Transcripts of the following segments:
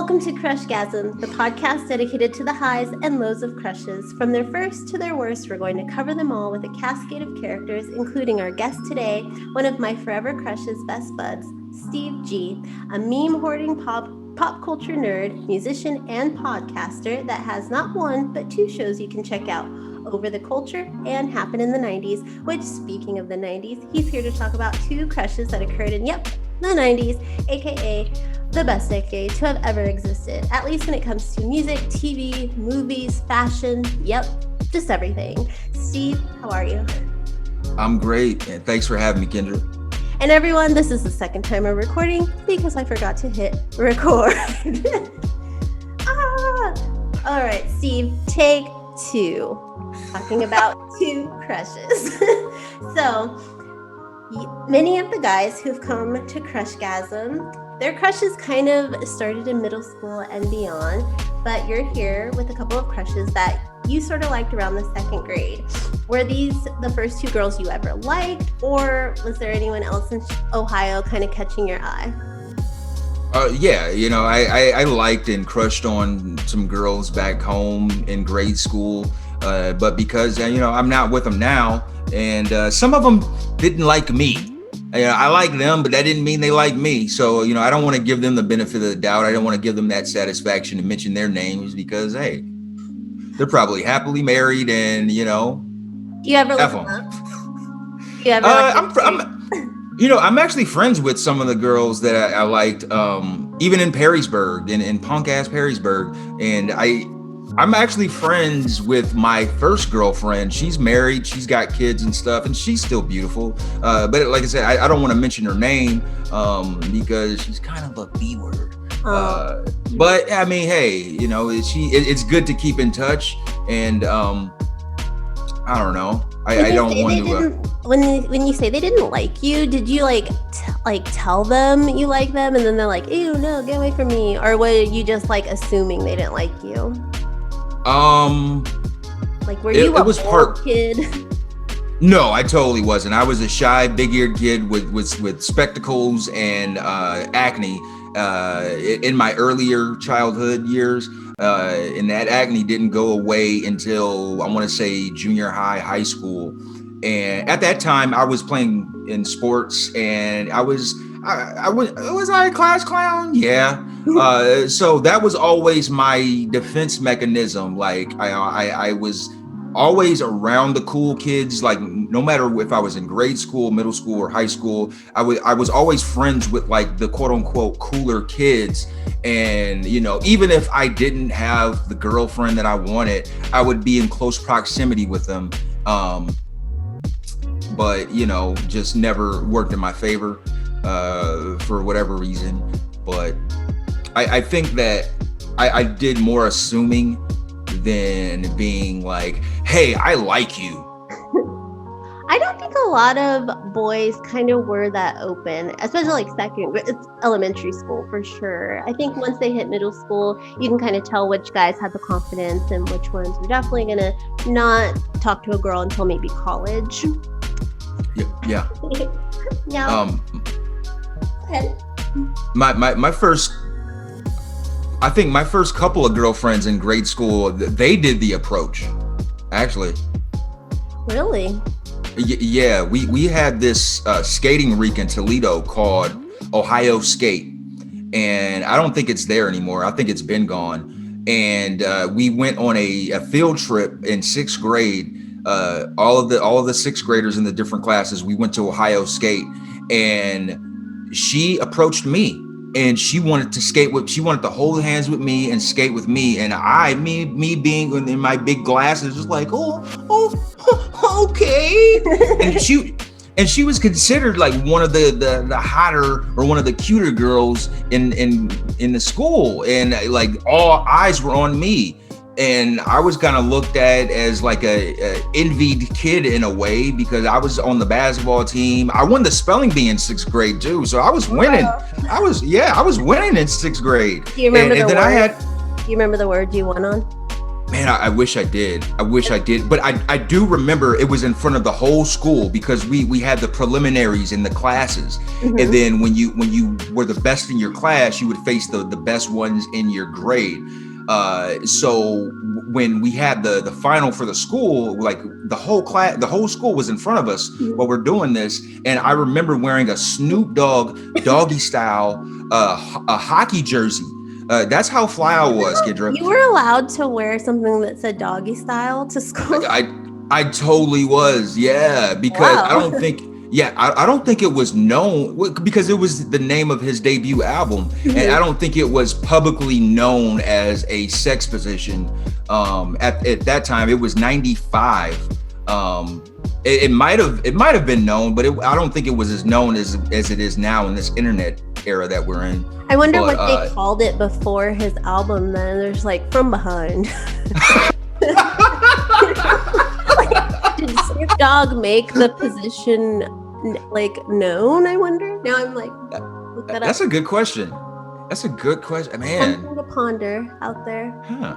Welcome to Crushgasm, the podcast dedicated to the highs and lows of crushes. From their first to their worst, we're going to cover them all with a cascade of characters, including our guest today, one of my forever crushes' best buds, Steve G, a meme-hoarding pop culture nerd, musician, and podcaster that has not one, but two shows you can check out, Over the Culture and Happen in the 90s, which, speaking of the 90s, he's here to talk about two crushes that occurred in, the 90s, aka the best decade to have ever existed, at least when it comes to music, TV, movies, fashion, just everything. Steve, how are you? I'm great, and thanks for having me, Kendra. And everyone, this is the second time we're recording because I forgot to hit record. All right, Steve, take two. Talking about two crushes. So, many of the guys who've come to Crushgasm, their crushes kind of started in middle school and beyond, but you're here with a couple of crushes that you sort of liked around the second grade. Were these the first two girls you ever liked, or was there anyone else in Ohio kind of catching your eye? I liked and crushed on some girls back home in grade school, but because, I'm not with them now, and some of them didn't like me. I like them, but that didn't mean they like me. So, I don't want to give them the benefit of the doubt. I don't want to give them that satisfaction to mention their names because, hey, they're probably happily married and, Do you ever look them up? Do you ever I'm actually friends with some of the girls that I liked, even in Perrysburg, in punk-ass Perrysburg. And I'm actually friends with my first girlfriend. She's married, she's got kids and stuff, and she's still beautiful. But like I said, I don't want to mention her name because she's kind of a B word. But I mean, hey, it's good to keep in touch. And I don't know. I don't want to. When you say they didn't like you, did you tell them you like them, and then they're like, "Ew, no, get away from me," or were you just assuming they didn't like you? Were you a bored kid? No, I totally wasn't. I was a shy, big-eared kid with spectacles and acne in my earlier childhood years. And that acne didn't go away until I want to say junior high school. And at that time, I was playing in sports, and I was I a class clown? Yeah. So that was always my defense mechanism. Like I was always around the cool kids. Like no matter if I was in grade school, middle school, or high school, I was always friends with the quote unquote cooler kids. And even if I didn't have the girlfriend that I wanted, I would be in close proximity with them. But just never worked in my favor for whatever reason. But I think that I did more assuming than being like, hey, I like you. I don't think a lot of boys kind of were that open, especially it's elementary school for sure. I think once they hit middle school, you can kind of tell which guys had the confidence and which ones were definitely going to not talk to a girl until maybe college. Yeah. Yeah. My first couple of girlfriends in grade school, they did the approach, actually. Really? Yeah, we had this skating rink in Toledo called Ohio Skate, and I don't think it's there anymore. I think it's been gone. And we went on a field trip in sixth grade. All of the sixth graders in the different classes, we went to Ohio Skate, and she approached me. And she wanted to hold hands with me and skate with me. And me being in my big glasses, just like, oh, okay. and she was considered like one of the hotter or one of the cuter girls in the school. And like all eyes were on me. And I was kind of looked at as like a envied kid in a way because I was on the basketball team. I won the spelling bee in sixth grade too, so I was winning. Wow. I was winning in sixth grade. Do you remember the word? Do you remember the word you won on? Man, I wish I did. I wish I did. But I do remember it was in front of the whole school because we had the preliminaries in the classes. And Mm-hmm. then when you were the best in your class, you would face the best ones in your grade. So when we had the final for the school, like the whole school was in front of us while we're doing this. And I remember wearing a Snoop Dogg doggy style a hockey jersey. That's how fly I was, Kendra. You were allowed to wear something that said doggy style to school? I totally was, yeah, because I Wow. don't think, yeah, I don't think it was known because it was the name of his debut album, and I Mhm. don't think it was publicly known as a sex position. At that time, it was '95. It might have been known, but I don't think it was as known as it is now in this internet era that we're in. I wonder But what they called it before his album then. There's like From Behind. Like, did Snoop Dogg make the position like known? I wonder. Now I'm like, look that that's up. a good question. That's a good question, man. Something to ponder out there. Huh.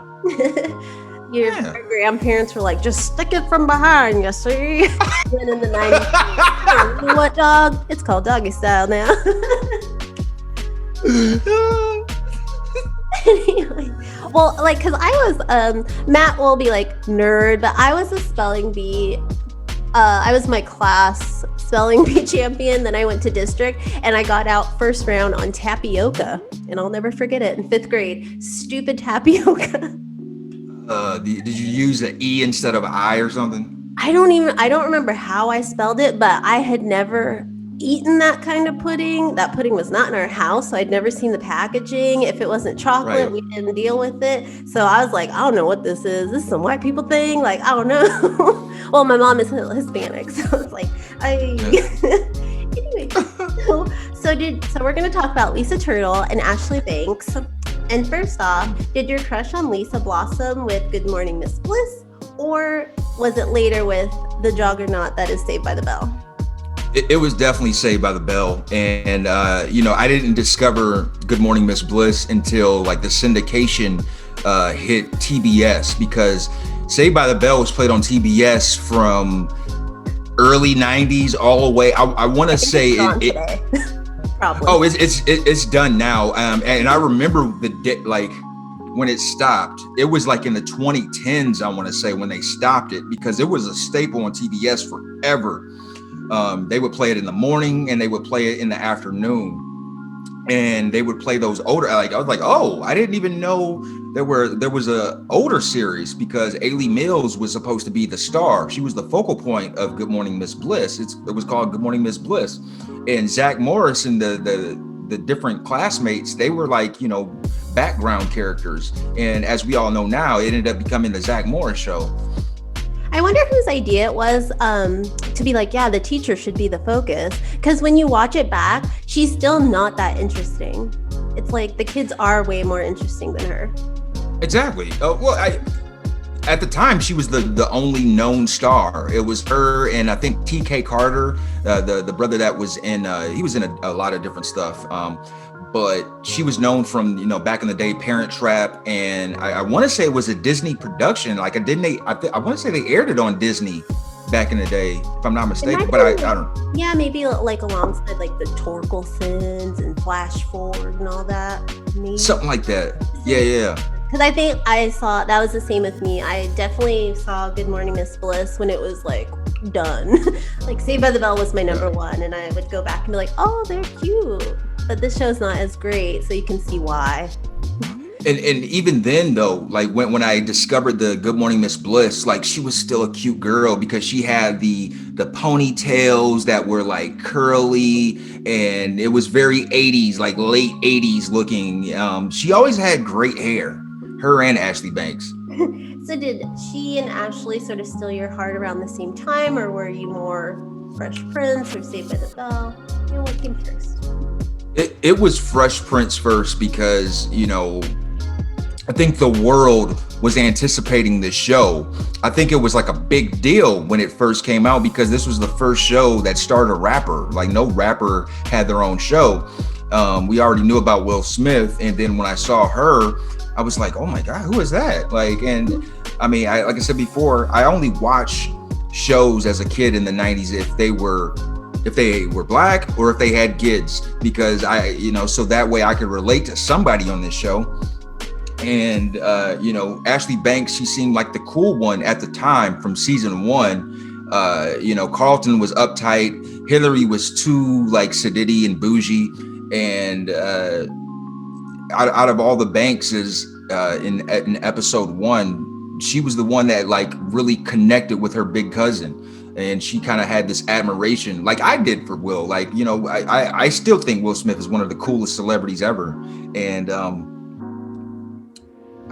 Your Yeah. our grandparents were like, just stick it from behind, you see? Then in the 90s, oh, you know what, dog? It's called doggy style now. Anyway, well, like, because I was, Matt will be like nerd, but I was a spelling bee. I was my class spelling bee champion. Then I went to district and I got out first round on tapioca. And I'll never forget it in 5th grade. Stupid tapioca. Did you use an E instead of I or something? I don't remember how I spelled it, but I had never eaten that kind of pudding. That pudding was not in our house, so I'd never seen the packaging. If it wasn't chocolate, Right. we didn't deal with it. So I was like, I don't know what this is. This is some white people thing. Like, I don't know. Well, my mom is Hispanic, so it's like, anyway. So we're gonna talk about Lisa Turtle and Ashley Banks. And first off, did your crush on Lisa blossom with Good Morning Miss Bliss, or was it later with the juggernaut that is Saved by the Bell? It was definitely Saved by the Bell, and I didn't discover Good Morning Miss Bliss until like the syndication hit TBS, because Saved by the Bell was played on TBS from early '90s all the way. I want to say Today. Probably. Oh, it's done now. And I remember like when it stopped. It was like in the 2010s, I want to say, when they stopped it, because it was a staple on TBS forever. They would play it in the morning and they would play it in the afternoon, and they would play those older. Like I was like, oh, I didn't even know there was a older series, because Ailey Mills was supposed to be the star. She was the focal point of Good Morning Miss Bliss. It was called Good Morning Miss Bliss, and Zach Morris and the different classmates, they were like, background characters. And as we all know now, it ended up becoming the Zach Morris show. I wonder whose idea it was to be like, yeah, the teacher should be the focus. Because when you watch it back, she's still not that interesting. It's like the kids are way more interesting than her. Exactly. At the time, she was the only known star. It was her and I think TK Carter, the brother that was in. He was in a lot of different stuff. But she was known from, back in the day, Parent Trap, and I want to say it was a Disney production. Like, I want to say they aired it on Disney back in the day, if I'm not mistaken. But I don't. Yeah, maybe like alongside like the Torkelsons and Flash Forward and all that. Maybe. Something like that. Yeah. Because I think I saw, that was the same with me. I definitely saw Good Morning Miss Bliss when it was like done. Like Saved by the Bell was my number one, and I would go back and be like, oh, they're cute. But this show's not as great, so you can see why. And even then though, like when I discovered the Good Morning Miss Bliss, like she was still a cute girl, because she had the ponytails that were like curly, and it was very 80s, like late 80s looking. She always had great hair, her and Ashley Banks. So did she and Ashley sort of steal your heart around the same time, or were you more Fresh Prince or Saved by the Bell? What came first? It was Fresh Prince first, because I think the world was anticipating this show. I think it was like a big deal when it first came out, because this was the first show that starred a rapper. Like no rapper had their own show. We already knew about Will Smith, and then when I saw her, I was like, oh my God, who is that? Like, and I mean, like I said before, I only watch shows as a kid in the 90s if they were black or if they had kids, because so that way I could relate to somebody on this show. And Ashley Banks, she seemed like the cool one at the time from season one. Carlton was uptight, Hillary was too like sedity and bougie, and out of all the Bankses in episode one, she was the one that like really connected with her big cousin, and she kind of had this admiration like I did for Will. Like, I still think Will Smith is one of the coolest celebrities ever. And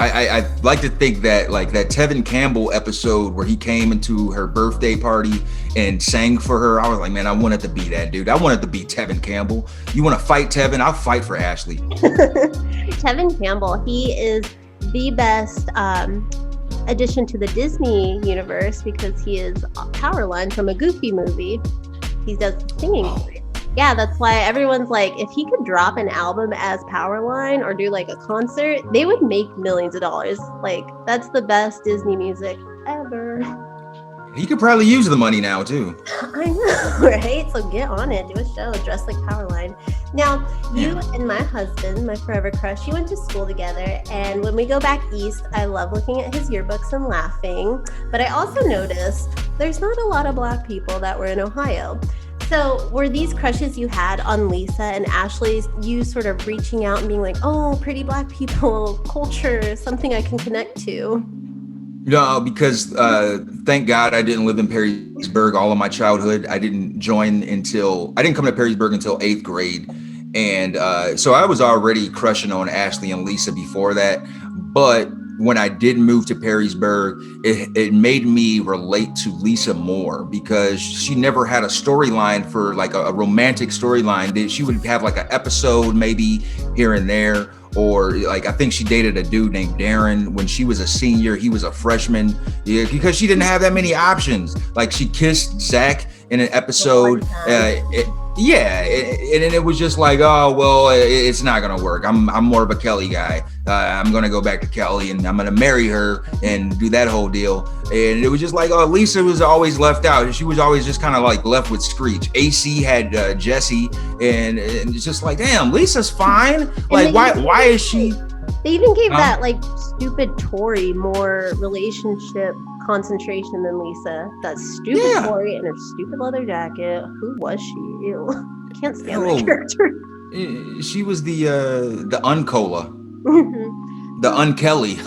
I like to think that like that Tevin Campbell episode where he came into her birthday party and sang for her, I was like, man, I wanted to be that dude. I wanted to be Tevin Campbell. You want to fight Tevin? I'll fight for Ashley. Tevin Campbell, he is the best addition to the Disney universe because he is Powerline from a Goofy movie. He does the singing. Yeah, that's why everyone's like, if he could drop an album as Powerline or do like a concert, they would make millions of dollars. Like, that's the best Disney music ever. He could probably use the money now too. I know, right? So get on it, do a show, dress like Powerline. Now, you and my husband, my forever crush, you went to school together, and when we go back east, I love looking at his yearbooks and laughing. But I also noticed there's not a lot of Black people that were in Ohio. So were these crushes you had on Lisa and Ashley, you sort of reaching out and being like, oh, pretty Black people, culture, something I can connect to? No, because thank God I didn't live in Perrysburg all of my childhood. I didn't come to Perrysburg until 8th grade. And so I was already crushing on Ashley and Lisa before that. But when I did move to Perrysburg, it made me relate to Lisa more because she never had a storyline for like a romantic storyline. She would have like an episode maybe here and there, or like I think she dated a dude named Darren when she was a senior. He was a freshman, because she didn't have that many options. Like she kissed Zach in an episode. And it was just like, oh well, it's not gonna work. I'm more of a Kelly guy. I'm gonna go back to Kelly and I'm gonna marry her and do that whole deal. And it was just like, oh, Lisa was always left out. She was always just kind of like left with Screech. AC had Jesse, and it's just like, damn, Lisa's fine. Like, why is she? They even gave that like stupid Tori more relationship concentration than Lisa. That stupid Tori in her stupid leather jacket. Who was she? Ew. Can't stand that character. She was the Uncola. The Unkelly.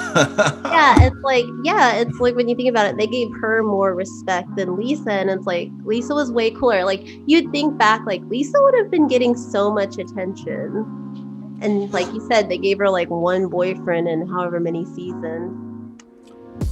It's like when you think about it, they gave her more respect than Lisa, and it's like Lisa was way cooler. Like you'd think back, like Lisa would have been getting so much attention. And like you said, they gave her like one boyfriend in however many seasons.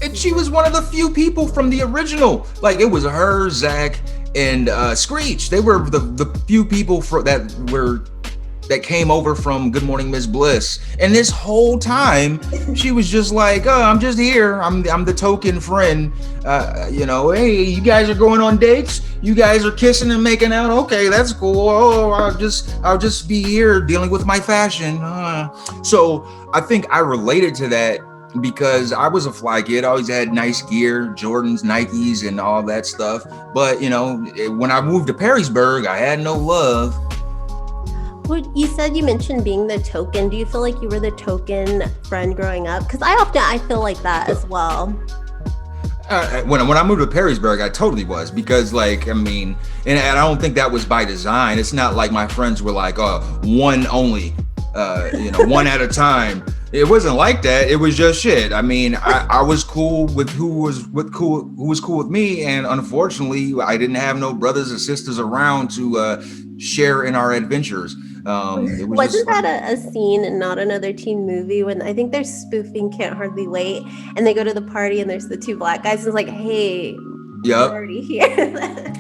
And she was one of the few people from the original. Like it was her, Zach, and Screech. They were the few people that came over from Good Morning Miss Bliss. And this whole time, she was just like, oh, I'm just here. I'm the token friend. Hey, you guys are going on dates? You guys are kissing and making out? Okay, that's cool. Oh, I'll just be here dealing with my fashion. So I think I related to that because I was a fly kid. I always had nice gear, Jordans, Nikes, and all that stuff. But, when I moved to Perrysburg, I had no love. Well, you mentioned being the token. Do you feel like you were the token friend growing up? Because I feel like that as well. When I moved to Perrysburg, I totally was, because and I don't think that was by design. It's not like my friends were like, one only, one at a time. It wasn't like that. It was just shit. I was cool with who was cool with me, and unfortunately, I didn't have no brothers or sisters around to share in our adventures. Wasn't that a scene in Not Another Teen Movie when I think they're spoofing Can't Hardly Wait, and they go to the party and there's the two Black guys and it's like, hey, yep, we're already here.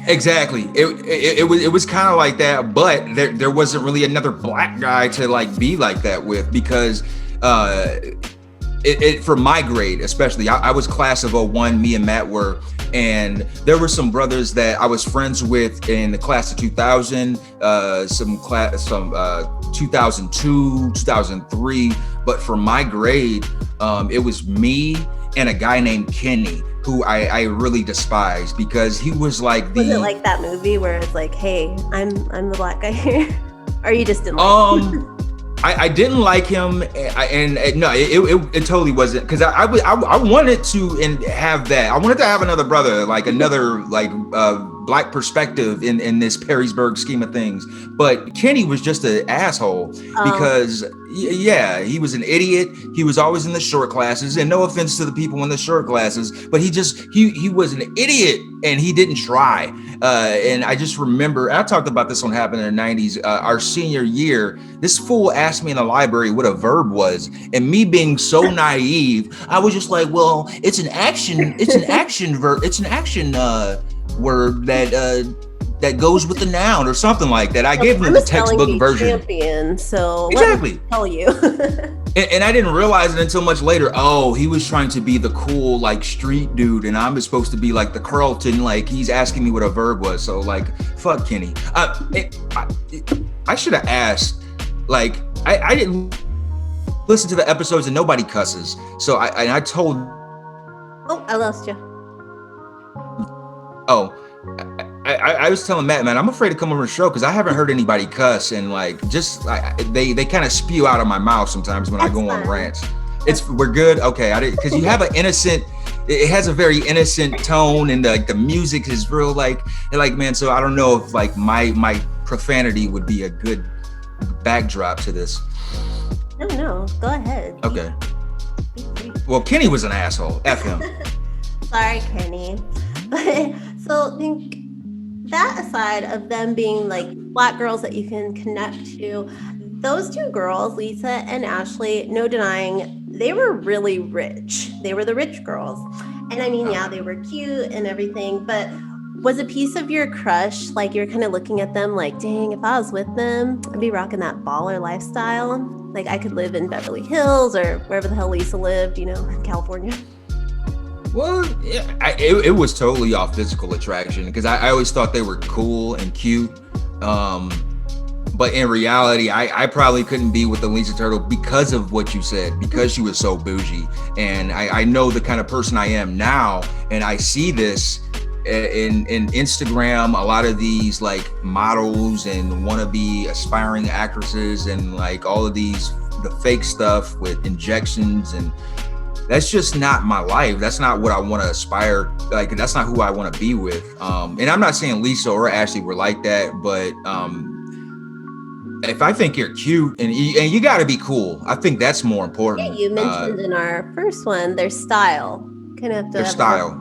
Exactly. It was kind of like that, but there wasn't really another Black guy to like be like that with, because for my grade, especially, I was class of '01. Me and Matt were, and there were some brothers that I was friends with in the class of 2000, some 2002, 2003. But for my grade, it was me and a guy named Kenny, who I really despised because he was like Was it like that movie where it's like, hey, I'm the black guy here? Or you just didn't like him? I didn't like him, and no, it totally wasn't, because I wanted to and have that. I wanted to have another brother, like another like black perspective in this Perrysburg scheme of things. But Kenny was just an asshole because yeah, he was an idiot. He was always in the short classes, and no offense to the people in the short classes, but he was an idiot, and he didn't try. And I just remember, I talked about this one happening in the 90s, our senior year. This fool asked me in the library what a verb was, and me being so naive, I was just like, well, it's an action verb, it's an action word that goes with the noun or something like that. I gave him the textbook version. Champion, so exactly. Let me tell you. And I didn't realize it until much later. Oh, he was trying to be the cool like street dude, and I'm supposed to be like the Carlton. Like he's asking me what a verb was. So like, fuck Kenny. I should have asked. Like I didn't listen to the episodes and nobody cusses. So I told. Oh, I lost you. Oh. I was telling Matt, man, I'm afraid to come over the show because I haven't heard anybody cuss, and like just they kind of spew out of my mouth sometimes when I go on rants. We're good, okay? I did, because you have an innocent. It has a very innocent tone, and the music is real like man. So I don't know if like my profanity would be a good backdrop to this. No, go ahead. Okay. Well, Kenny was an asshole. F him. Sorry, Kenny. But so think. That aside of them being like black girls that you can connect to, those two girls, Lisa and Ashley, no denying, they were really rich. They were the rich girls. And I mean, yeah, they were cute and everything, but was a piece of your crush, like you're kind of looking at them like, dang, if I was with them, I'd be rocking that baller lifestyle. Like I could live in Beverly Hills or wherever the hell Lisa lived, in California. Well, yeah, it was totally off physical attraction because I always thought they were cool and cute. But in reality, I probably couldn't be with the Lisa Turtle because of what you said, because she was so bougie. And I know the kind of person I am now, and I see this in Instagram, a lot of these like models and wannabe aspiring actresses and like all of the fake stuff with injections, and that's just not my life. That's not what I want to aspire. Like, that's not who I want to be with. And I'm not saying Lisa or Ashley were like that, but if I think you're cute and you got to be cool, I think that's more important. Yeah, you mentioned in our first one, their style. Kind of have to their have style.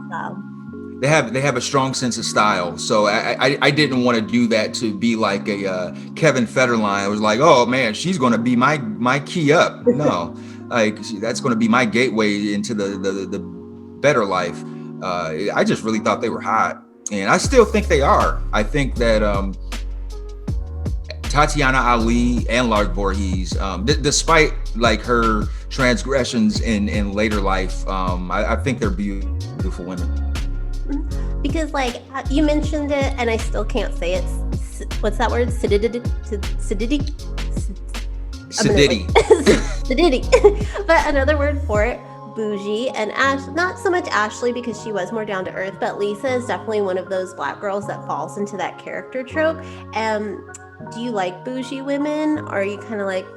They have a strong sense of style. So I didn't want to do that to be like a Kevin Federline. I was like, oh man, she's going to be my key up. No. Like that's going to be my gateway into the better life. I just really thought they were hot, and I still think they are. I think that Tatiana Ali and Lark Voorhees, despite like her transgressions in later life, I think they're beautiful women. Because like you mentioned it, and I still can't say it. What's that word? Sedity. But another word for it, bougie. And not so much Ashley because she was more down to earth, but Lisa is definitely one of those black girls that falls into that character trope. Do you like bougie women, or are you kind of like?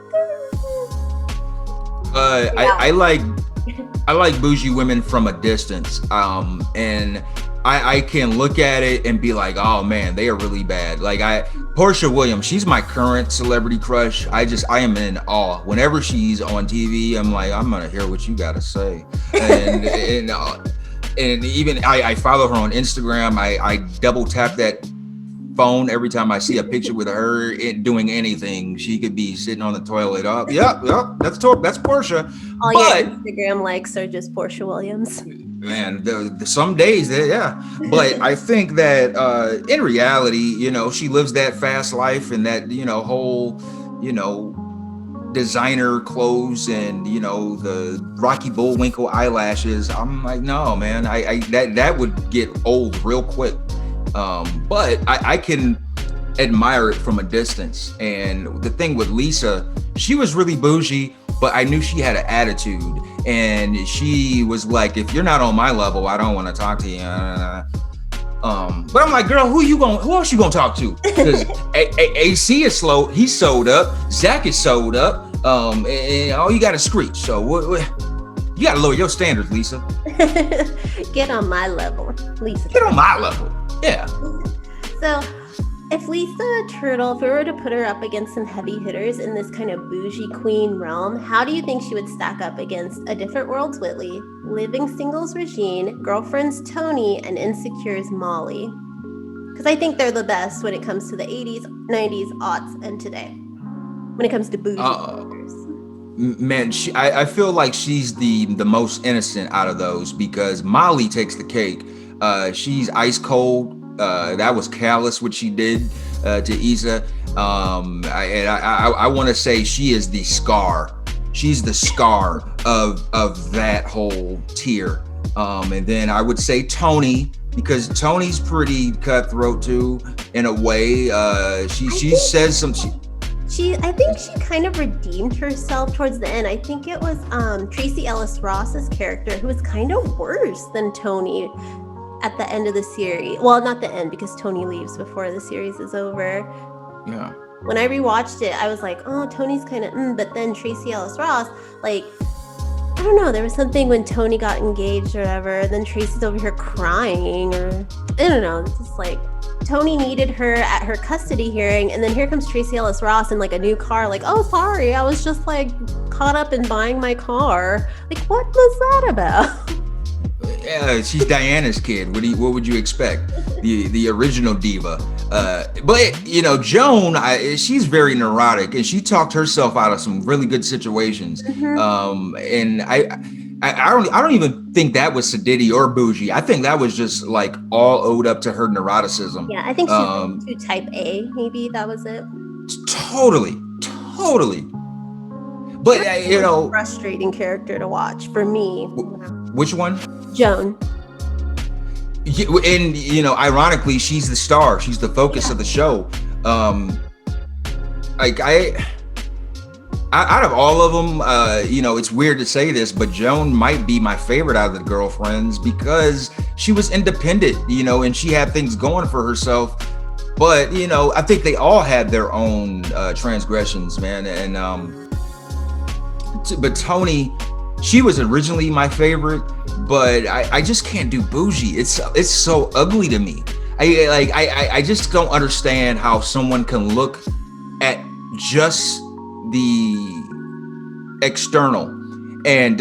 I like bougie women from a distance, and I can look at it and be like, oh man, they are really bad. Like Portia Williams, she's my current celebrity crush. I am in awe. Whenever she's on TV, I'm like, I'm gonna hear what you gotta say. And even I follow her on Instagram. I double tap that phone every time I see a picture with her doing anything. She could be sitting on the toilet. Oh, yep, that's Portia. All your Instagram likes are just Portia Williams. Man, some days, yeah. But I think that in reality, she lives that fast life and that, whole, designer clothes and the Rocky Bullwinkle eyelashes. I'm like, no, man, I that would get old real quick. But I can admire it from a distance. And the thing with Lisa, she was really bougie, but I knew she had an attitude, and she was like, if you're not on my level, I don't want to talk to you. But I'm like, girl, who else you gonna talk to? Because AC is slow, he's sold up, Zach is sold up, and all you got is Screech. So you gotta lower your standards, Lisa. Get on my level, Lisa. Get on my level. Yeah. So if Lisa Turtle, if we were to put her up against some heavy hitters in this kind of bougie queen realm, how do you think she would stack up against A Different World's Whitley, Living Singles Regine, Girlfriends Tony, and Insecure's Molly? Because I think they're the best when it comes to the 80s, 90s, aughts, and today. When it comes to bougie characters. Man, I feel like she's the most innocent out of those, because Molly takes the cake. She's ice cold. That was callous what she did to Isa. I want to say she is the scar. She's the scar of that whole tier. And then I would say Tony, because Tony's pretty cutthroat too, in a way. She says some. I think she kind of redeemed herself towards the end. I think it was Tracy Ellis Ross's character who was kind of worse than Tony at the end of the series. Well, not the end, because Tony leaves before the series is over. Yeah. When I rewatched it, I was like, oh, Tony's kind of, but then Tracy Ellis Ross, like, I don't know, there was something when Tony got engaged or whatever, then Tracy's over here crying, or I don't know, it's just like, Tony needed her at her custody hearing, and then here comes Tracy Ellis Ross in like a new car, like, oh, sorry, I was just like caught up in buying my car. Like, what was that about? Yeah, she's Diana's kid. What would you expect? The original diva. But Joan, she's very neurotic, and she talked herself out of some really good situations. Mm-hmm. And I don't even think that was sedity or bougie. I think that was just like all owed up to her neuroticism. Yeah, I think she's too type A. Maybe that was it. Totally. But frustrating character to watch for me. Which one? Joan. And ironically, she's the star. She's the focus of the show. Like out of all of them, it's weird to say this, but Joan might be my favorite out of the girlfriends, because she was independent, and she had things going for herself. But I think they all had their own transgressions, man. And but Tony, she was originally my favorite, but I just can't do bougie. It's so ugly to me. I just don't understand how someone can look at just the external and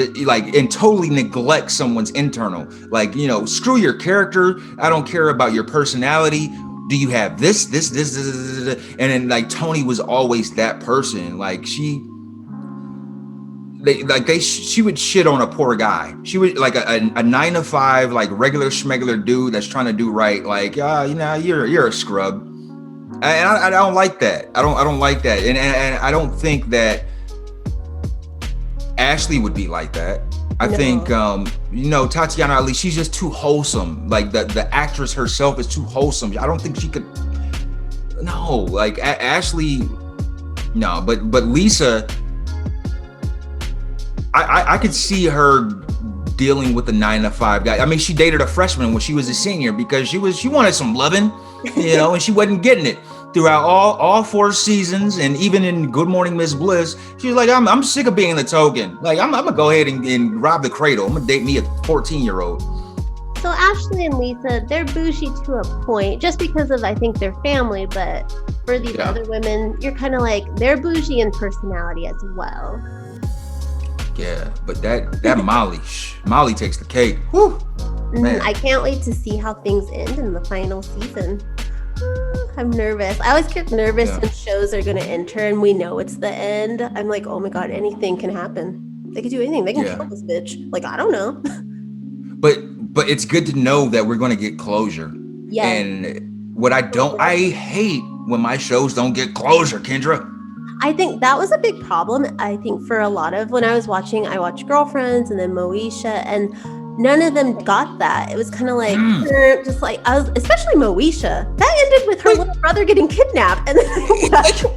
totally neglect someone's internal. Like, screw your character. I don't care about your personality. Do you have this? And then like Tony was always that person. Like she would shit on a poor guy. She would like a 9-to-5, like regular schmegular dude that's trying to do right. Like, you're a scrub. And I don't like that. I don't like that. And I don't think that Ashley would be like that. I think, Tatiana Ali, she's just too wholesome. Like the actress herself is too wholesome. I don't think she could. No, like Ashley. No, but Lisa, I could see her dealing with the 9-to-5 guy. I mean, she dated a freshman when she was a senior because she wanted some loving, and she wasn't getting it throughout all 4 seasons. And even in Good Morning Miss Bliss, she was like, I'm sick of being the token. Like, I'm gonna go ahead and rob the cradle. I'm gonna date me a 14-year-old. So Ashley and Lisa, they're bougie to a point, just because of, I think, their family. But for these other women, you're kind of like, they're bougie in personality as well. Yeah, but that Molly takes the cake. Whew, man. I can't wait to see how things end in the final season. I'm nervous. I always get nervous when shows are going to enter and we know it's the end. I'm like, oh my God, anything can happen. They could do anything. They can kill this bitch. Like, I don't know. But it's good to know that we're going to get closure. Yeah. And what I hate when my shows don't get closure, Kendra. I think that was a big problem. I think for a lot of when I was watching, I watched Girlfriends and then Moesha, and none of them got that. It was kind of like, Mm. just like I was, especially Moesha. That ended with her Wait, little brother getting kidnapped, and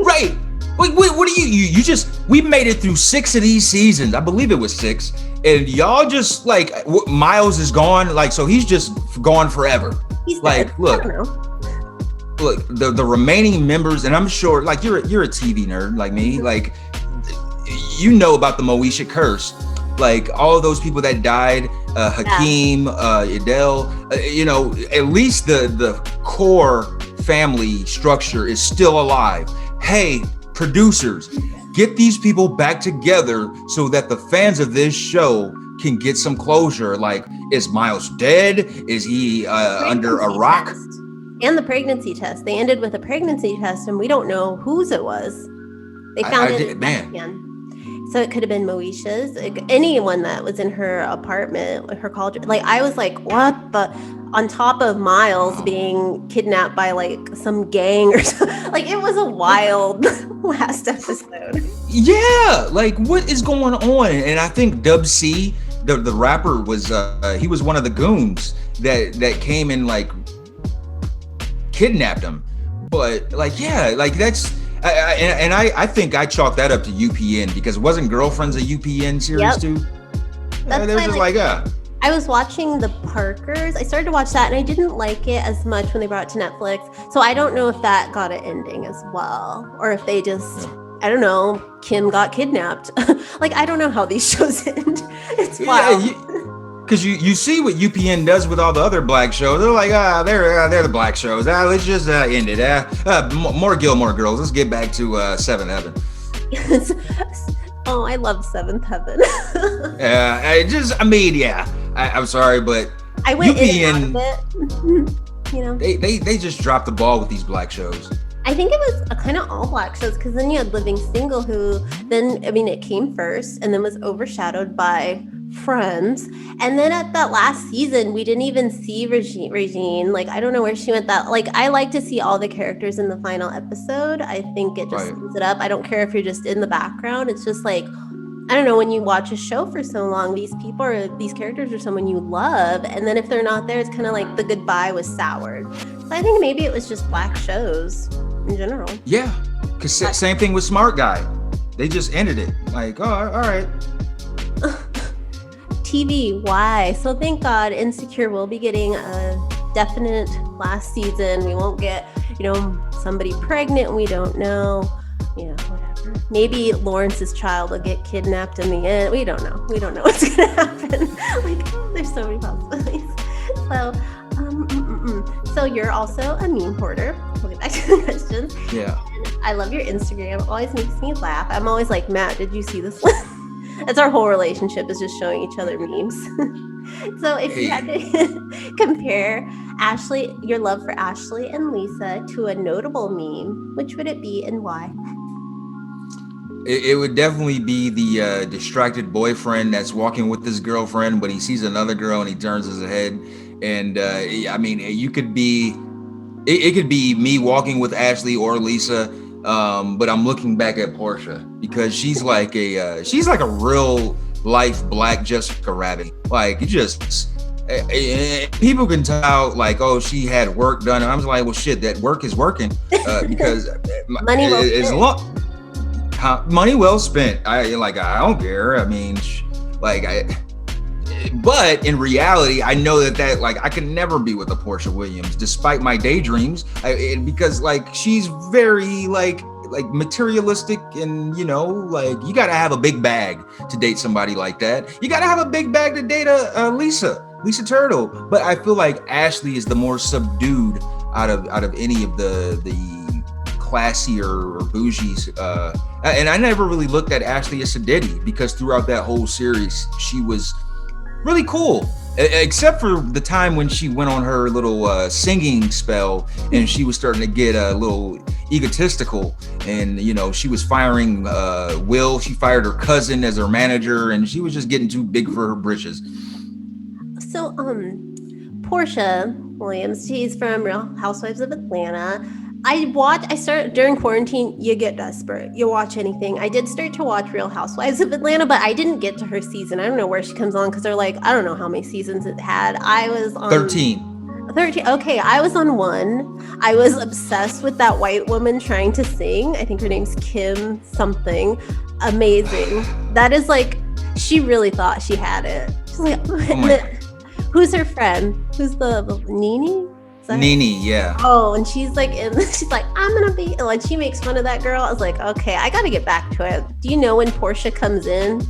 right. Wait, what are you just, we made it through 6 of these seasons. I believe it was 6. And y'all just like, Miles is gone. Like, so he's just gone forever. he's dead. Like, I look, don't know. the remaining members, and I'm sure like you're a TV nerd like me, like you know about the Moesha curse, like all of those people that died, Yeah. Hakeem, Idel, you know, at least the core family structure is still alive. Hey, producers, get these people back together so that the fans of this show can get some closure. Like, is Miles dead? Is he under a Pregnancy rock? test. And the pregnancy test. They ended with a pregnancy test, and we don't know whose it was. They found I it did, in man. Vatican. So it could have been Moesha's, anyone that was in her apartment, her college. Like, I was like, what the? On top of Miles being kidnapped by like some gang or something. Like, it was a wild last episode. Yeah, like what is going on? And I think Dub C, the rapper, was he was one of the goons that came and like kidnapped him. But like, yeah, like that's I think I chalked that up to UPN, because wasn't Girlfriends a UPN series Yep. too? That's They're why, just like, like I was watching The Parkers. I started to watch that, and I didn't like it as much when they brought it to Netflix. So I don't know if that got an ending as well, or if they just, I don't know, Kim got kidnapped. Like, I don't know how these shows end. It's wild. because you see what UPN does with all the other black shows. They're like, they're the black shows. Let's just end it. More Gilmore Girls. Let's get back to Seventh Heaven. Oh, I love Seventh Heaven. I'm sorry, but I went UPN, in and out of it. You know, they just dropped the ball with these black shows. I think it was a kind of all black shows, because then you had Living Single, who then, I mean, it came first and then was overshadowed by Friends. And then at that last season, we didn't even see Regine. Like, I don't know where she went. That, like, I like to see all the characters in the final episode. I think it just Right. sums it up. I don't care if you're just in the background. It's just like, I don't know, when you watch a show for so long, these characters are someone you love, and then if they're not there, it's kind of like the goodbye was soured. So I think maybe it was just black shows in general. Yeah, because same thing with Smart Guy. They just ended it. Like, oh, all right. TV, why? So thank God Insecure will be getting a definite last season. We won't get, somebody pregnant. We don't know, whatever. Maybe Lawrence's child will get kidnapped in the end. We don't know. We don't know what's going to happen. Like, there's so many possibilities. So you're also a meme hoarder. We'll get back to the questions. Yeah. And I love your Instagram. It always makes me laugh. I'm always like, Matt, did you see this? That's our whole relationship, is just showing each other memes. So if you had to compare your love for Ashley and Lisa to a notable meme, which would it be and why? It would definitely be the distracted boyfriend that's walking with his girlfriend, but he sees another girl and he turns his head. And I mean, it could be me walking with Ashley or Lisa, but I'm looking back at Portia, because she's like a real life black Jessica Rabbit. Like, you just people can tell, like, oh, she had work done, and I was like, well, shit, that work is working, because Money well spent. Money well spent. I don't care. I mean, but in reality, I know that like I can never be with a Portia Williams, despite my daydreams, because like she's very like materialistic, and like you got to have a big bag to date somebody like that. You got to have a big bag to date a Lisa Turtle. But I feel like Ashley is the more subdued out of any of the classier or bougies, and I never really looked at Ashley as Sadiddy, because throughout that whole series she was really cool, except for the time when she went on her little singing spell, and she was starting to get a little egotistical, and she was firing Will. She fired her cousin as her manager, and she was just getting too big for her britches. So Portia Williams, she's from Real Housewives of Atlanta. I start during quarantine, you get desperate. You watch anything. I did start to watch Real Housewives of Atlanta, but I didn't get to her season. I don't know where she comes on because they're like, I don't know how many seasons it had. I was on 13. 13. Okay, I was on one. I was obsessed with that white woman trying to sing. I think her name's Kim something. Amazing. That is like, she really thought she had it. She's like, who's her friend? Who's the Nene? Nene, yeah. Oh, and she's like, she's like, I'm gonna be like, she makes fun of that girl. I was like, okay, I gotta get back to it. Do you know when Portia comes in?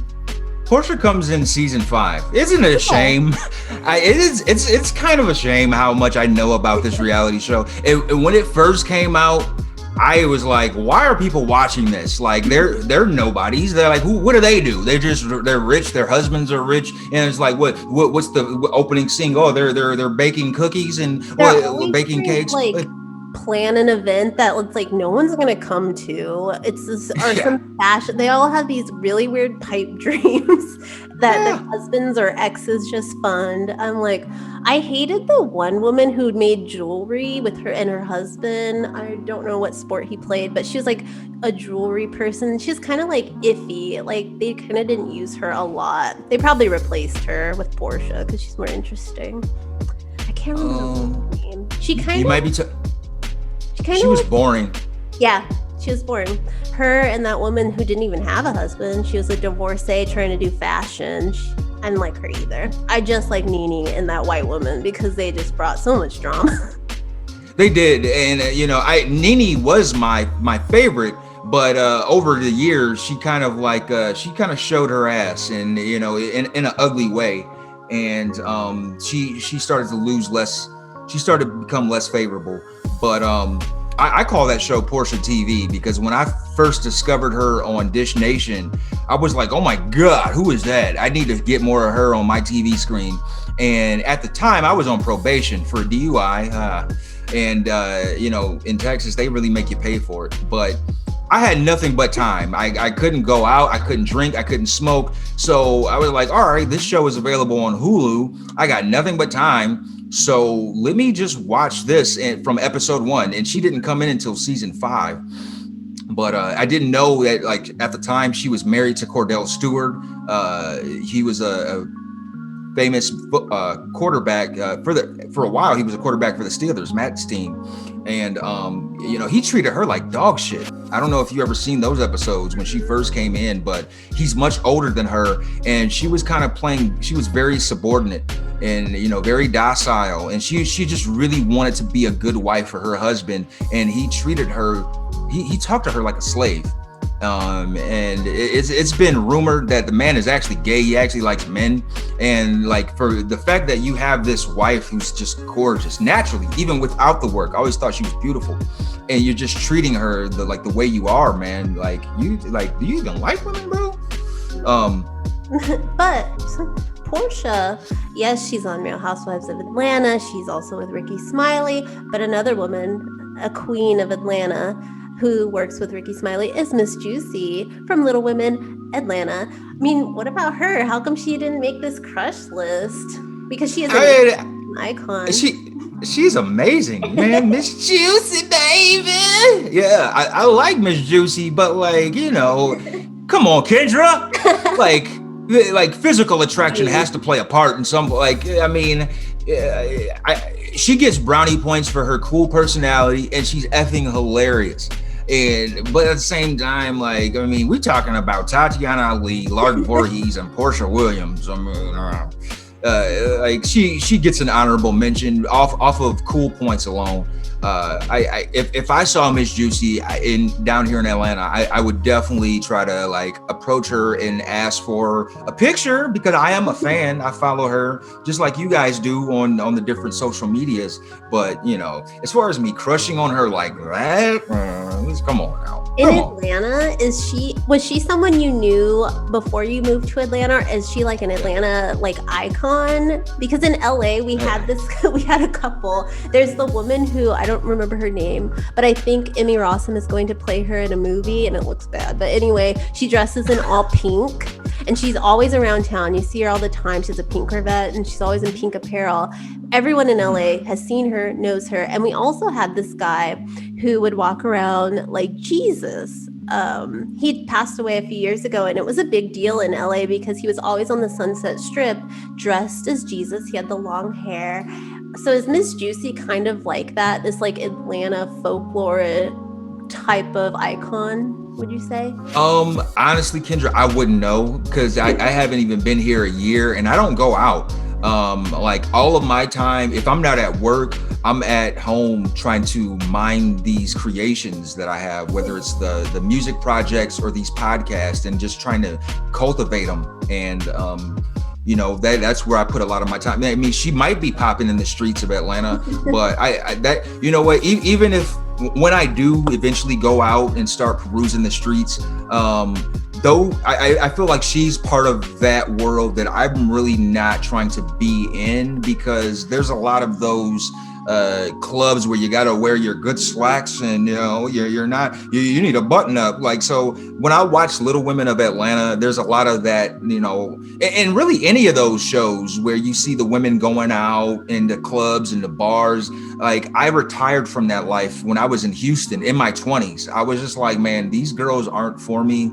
Portia comes in season 5. Isn't it a shame? It's kind of a shame how much I know about this reality show. When it first came out, I was like, why are people watching this? Like, they're nobodies. They're like, what do they do? They're rich. Their husbands are rich, and it's like, what's the opening scene? Oh, they're baking cookies and baking cakes. Like, plan an event that looks like no one's gonna come to. It's this, or some fashion. They all have these really weird pipe dreams that their husbands or exes just fund. I'm like, I hated the one woman who made jewelry with her and her husband. I don't know what sport he played, but she was like a jewelry person. She's kind of like iffy. Like, they kind of didn't use her a lot. They probably replaced her with Portia because she's more interesting. I can't remember her name. She kind of. You might be. She was boring. Yeah, she was boring. Her and that woman who didn't even have a husband. She was a divorcee trying to do fashion. I didn't like her either. I just like Nene and that white woman because they just brought so much drama. They did, and Nene was my favorite, but over the years she kind of showed her ass, and in an ugly way, and she started to lose less. She started to become less favorable, but I call that show Portia TV because when I first discovered her on Dish Nation, I was like, oh my God, who is that? I need to get more of her on my TV screen. And at the time I was on probation for a DUI. And in Texas, they really make you pay for it. But I had nothing but time. I couldn't go out. I couldn't drink. I couldn't smoke. So I was like, all right, this show is available on Hulu. I got nothing but time. So let me just watch this from episode 1. And she didn't come in until season 5. But I didn't know that, like, at the time she was married to Cordell Stewart. He was a famous quarterback for a while. He was a quarterback for the Steelers, Matt's team. And, he treated her like dog shit. I don't know if you ever seen those episodes when she first came in, but he's much older than her. And she was kind of she was very subordinate and, very docile. And she just really wanted to be a good wife for her husband. And he treated her, he talked to her like a slave. And it's been rumored that the man is actually gay. He actually likes men. And like, for the fact that you have this wife who's just gorgeous naturally, even without the work, I always thought she was beautiful, and you're just treating her the way you are, man. Like, do you even like women, bro? But Portia, yes, she's on Real Housewives of Atlanta. She's also with Ricky Smiley, but another woman, a queen of Atlanta, who works with Ricky Smiley is Miss Juicy from Little Women Atlanta. I mean, what about her? How come she didn't make this crush list? Because she is an icon. She's amazing, man. Miss Juicy, baby. Yeah, I like Miss Juicy, but come on, Kendra. like physical attraction has to play a part in some. She gets brownie points for her cool personality, and she's effing hilarious. But at the same time, we're talking about Tatiana Ali, Lark Voorhees, and Portia Williams. She gets an honorable mention off of cool points alone. If I saw Miss Juicy down here in Atlanta, I would definitely try to approach her and ask for a picture because I am a fan. I follow her just like you guys do on the different social medias. But as far as me crushing on her like that, come on now. In Atlanta, was she someone you knew before you moved to Atlanta, or is she like an Atlanta icon? Because in LA we had a couple. There's the woman who I don't remember her name, but I think Emmy Rossum is going to play her in a movie and it looks bad. But anyway, she dresses in all pink and she's always around town. You see her all the time. She's a pink Corvette, and she's always in pink apparel. Everyone in LA has seen her, knows her. And we also had this guy who would walk around like Jesus. He passed away a few years ago, and it was a big deal in LA because he was always on the Sunset Strip dressed as Jesus. He had the long hair. So is Miss Juicy kind of like that? This like Atlanta folklore type of icon, would you say? Honestly, Kendra, I wouldn't know because I haven't even been here a year and I don't go out. Like all of my time, if I'm not at work, I'm at home trying to mine these creations that I have, whether it's the music projects or these podcasts, and just trying to cultivate them. And you know, that's where I put a lot of my time. I mean, she might be popping in the streets of Atlanta, but I that, you know what, even if when I do eventually go out and start perusing the streets, though I feel like she's part of that world that I'm really not trying to be in, because there's a lot of those clubs where you got to wear your good slacks, and you know you're not, you need a button up. Like, so when I watch Little Women of Atlanta, there's a lot of that, you know, and really any of those shows where you see the women going out in the clubs and the bars. Like, I retired from that life when I was in Houston in my 20s. I was just like, man, these girls aren't for me.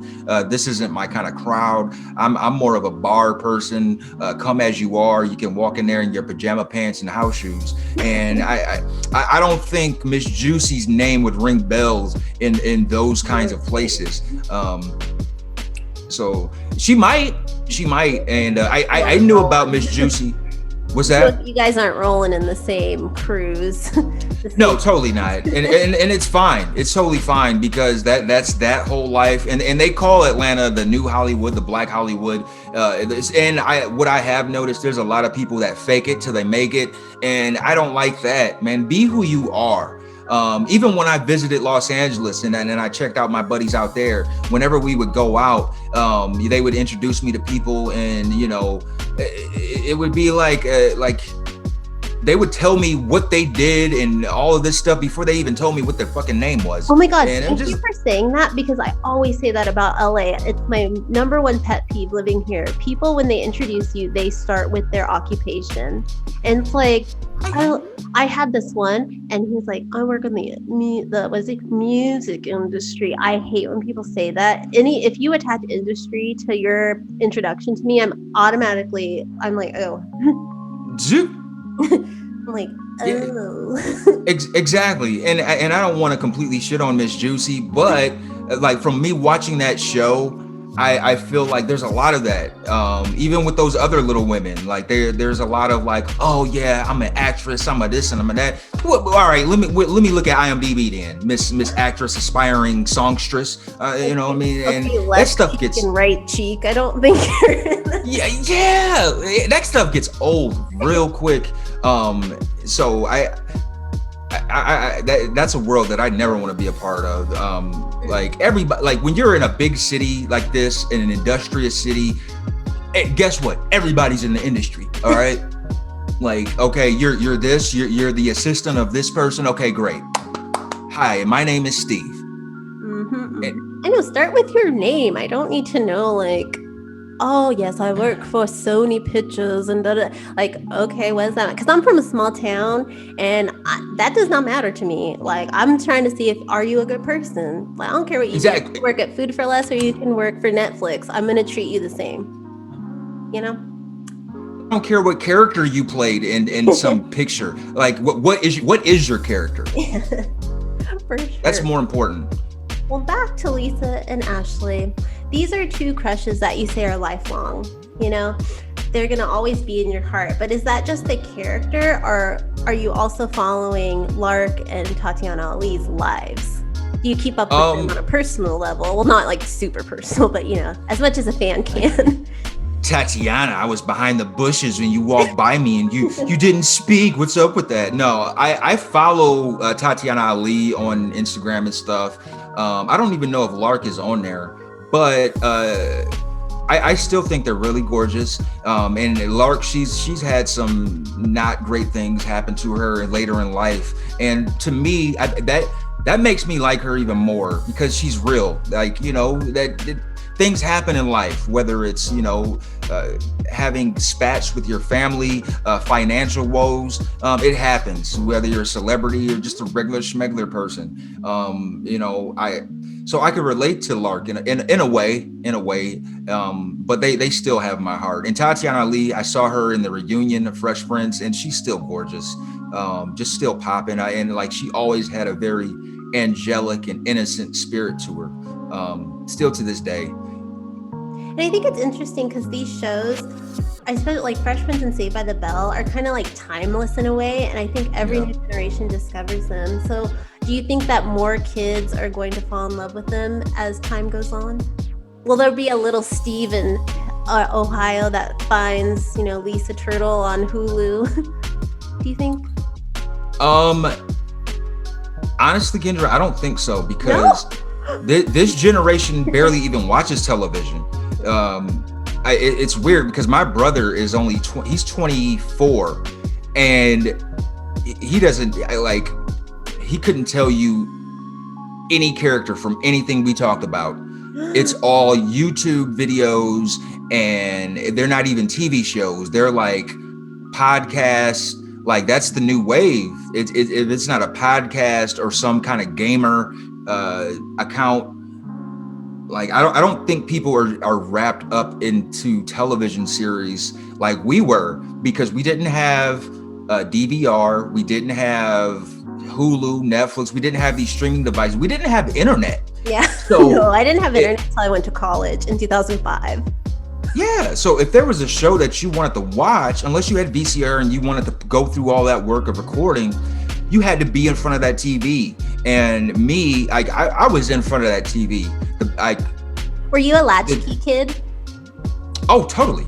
This isn't my kind of crowd. I'm more of a bar person. Come as you are. You can walk in there in your pajama pants and house shoes. And I don't think Miss Juicy's name would ring bells in those kinds of places. So she might, and I knew about Miss Juicy. What's that? You guys aren't rolling in the same cruise. No, totally not. And it's fine. It's totally fine, because that's that whole life. And they call Atlanta the new Hollywood, the Black Hollywood. And what I have noticed, there's a lot of people that fake it till they make it. And I don't like that, man. Be who you are. Even when I visited Los Angeles and I checked out my buddies out there, whenever we would go out, they would introduce me to people, and, you know, it would be like they would tell me what they did and all of this stuff before they even told me what their fucking name was. Oh my God, thank you for saying that, because I always say that about LA. It's my number one pet peeve living here. People, when they introduce you, they start with their occupation. And it's like, I had this one, and he's like, I work in the music industry. I hate when people say that. If you attach industry to your introduction to me, I'm like, oh. I'm like, oh. Exactly. And I don't want to completely shit on Miss Juicy, but like, from me watching that show, I feel like there's a lot of that. Even with those other Little Women, like there's a lot of like, oh yeah, I'm an actress, I'm a this and I'm a that. Well, all right, let me look at IMDb then. Miss Actress, aspiring songstress. You know what I mean? And that stuff gets right cheek. I don't think. yeah, that stuff gets old real quick. So that's a world that I never want to be a part of. Like everybody, like when you're in a big city like this, in an industrious city, guess what? Everybody's in the industry. All right. Like, okay, you're this, you're the assistant of this person. Okay, great. Hi, my name is Steve. I know. Start with your name. I don't need to know like, oh yes, I work for Sony Pictures and like, okay, what is that? Because I'm from a small town, and that does not matter to me. Like, I'm trying to see are you a good person? Like, I don't care what you do. You can work at Food for Less, or you can work for Netflix. I'm gonna treat you the same. You know. I don't care what character you played in some picture. Like, what is your character? For sure. That's more important. Well, back to Lisa and Ashley. These are two crushes that you say are lifelong. You know, they're going to always be in your heart. But is that just the character, or are you also following Lark and Tatiana Ali's lives? Do you keep up with them on a personal level? Well, not like super personal, but, you know, as much as a fan can. Tatiana, I was behind the bushes when you walked by me and you didn't speak. What's up with that? No, I follow Tatiana Ali on Instagram and stuff. I don't even know if Lark is on there, but I still think they're really gorgeous. And Lark, she's had some not great things happen to her later in life. And to me, that makes me like her even more, because she's real. Like, you know, things happen in life, whether it's, having spats with your family, financial woes. It happens, whether you're a celebrity or just a regular schmegler person. So I could relate to Lark in a way. But they still have my heart. And Tatiana Lee, I saw her in the reunion of Fresh Prince, and she's still gorgeous, just still popping. And like she always had a very angelic and innocent spirit to her, still to this day. And I think it's interesting because these shows, I suppose, like Fresh Prince and Saved by the Bell, are kind of like timeless in a way, and I think every new generation discovers them. So do you think that more kids are going to fall in love with them as time goes on? Will there be a little Steve in Ohio that finds, Lisa Turtle on Hulu? Do you think? Honestly, Kendra, I don't think so, because this generation barely even watches television. It's weird because my brother is only he's 24, and he doesn't he couldn't tell you any character from anything we talked about. It's all YouTube videos, and they're not even TV shows. They're like podcasts. Like that's the new wave. If it's not a podcast or some kind of gamer account, like I don't think people are wrapped up into television series like we were, because we didn't have DVR, we didn't have Hulu, Netflix, we didn't have these streaming devices, we didn't have internet. Yeah. So no, I didn't have internet until I went to college in 2005. Yeah, so if there was a show that you wanted to watch, unless you had VCR and you wanted to go through all that work of recording, you had to be in front of that TV. And me, I was in front of that TV. Were you a latchkey kid? Oh, totally.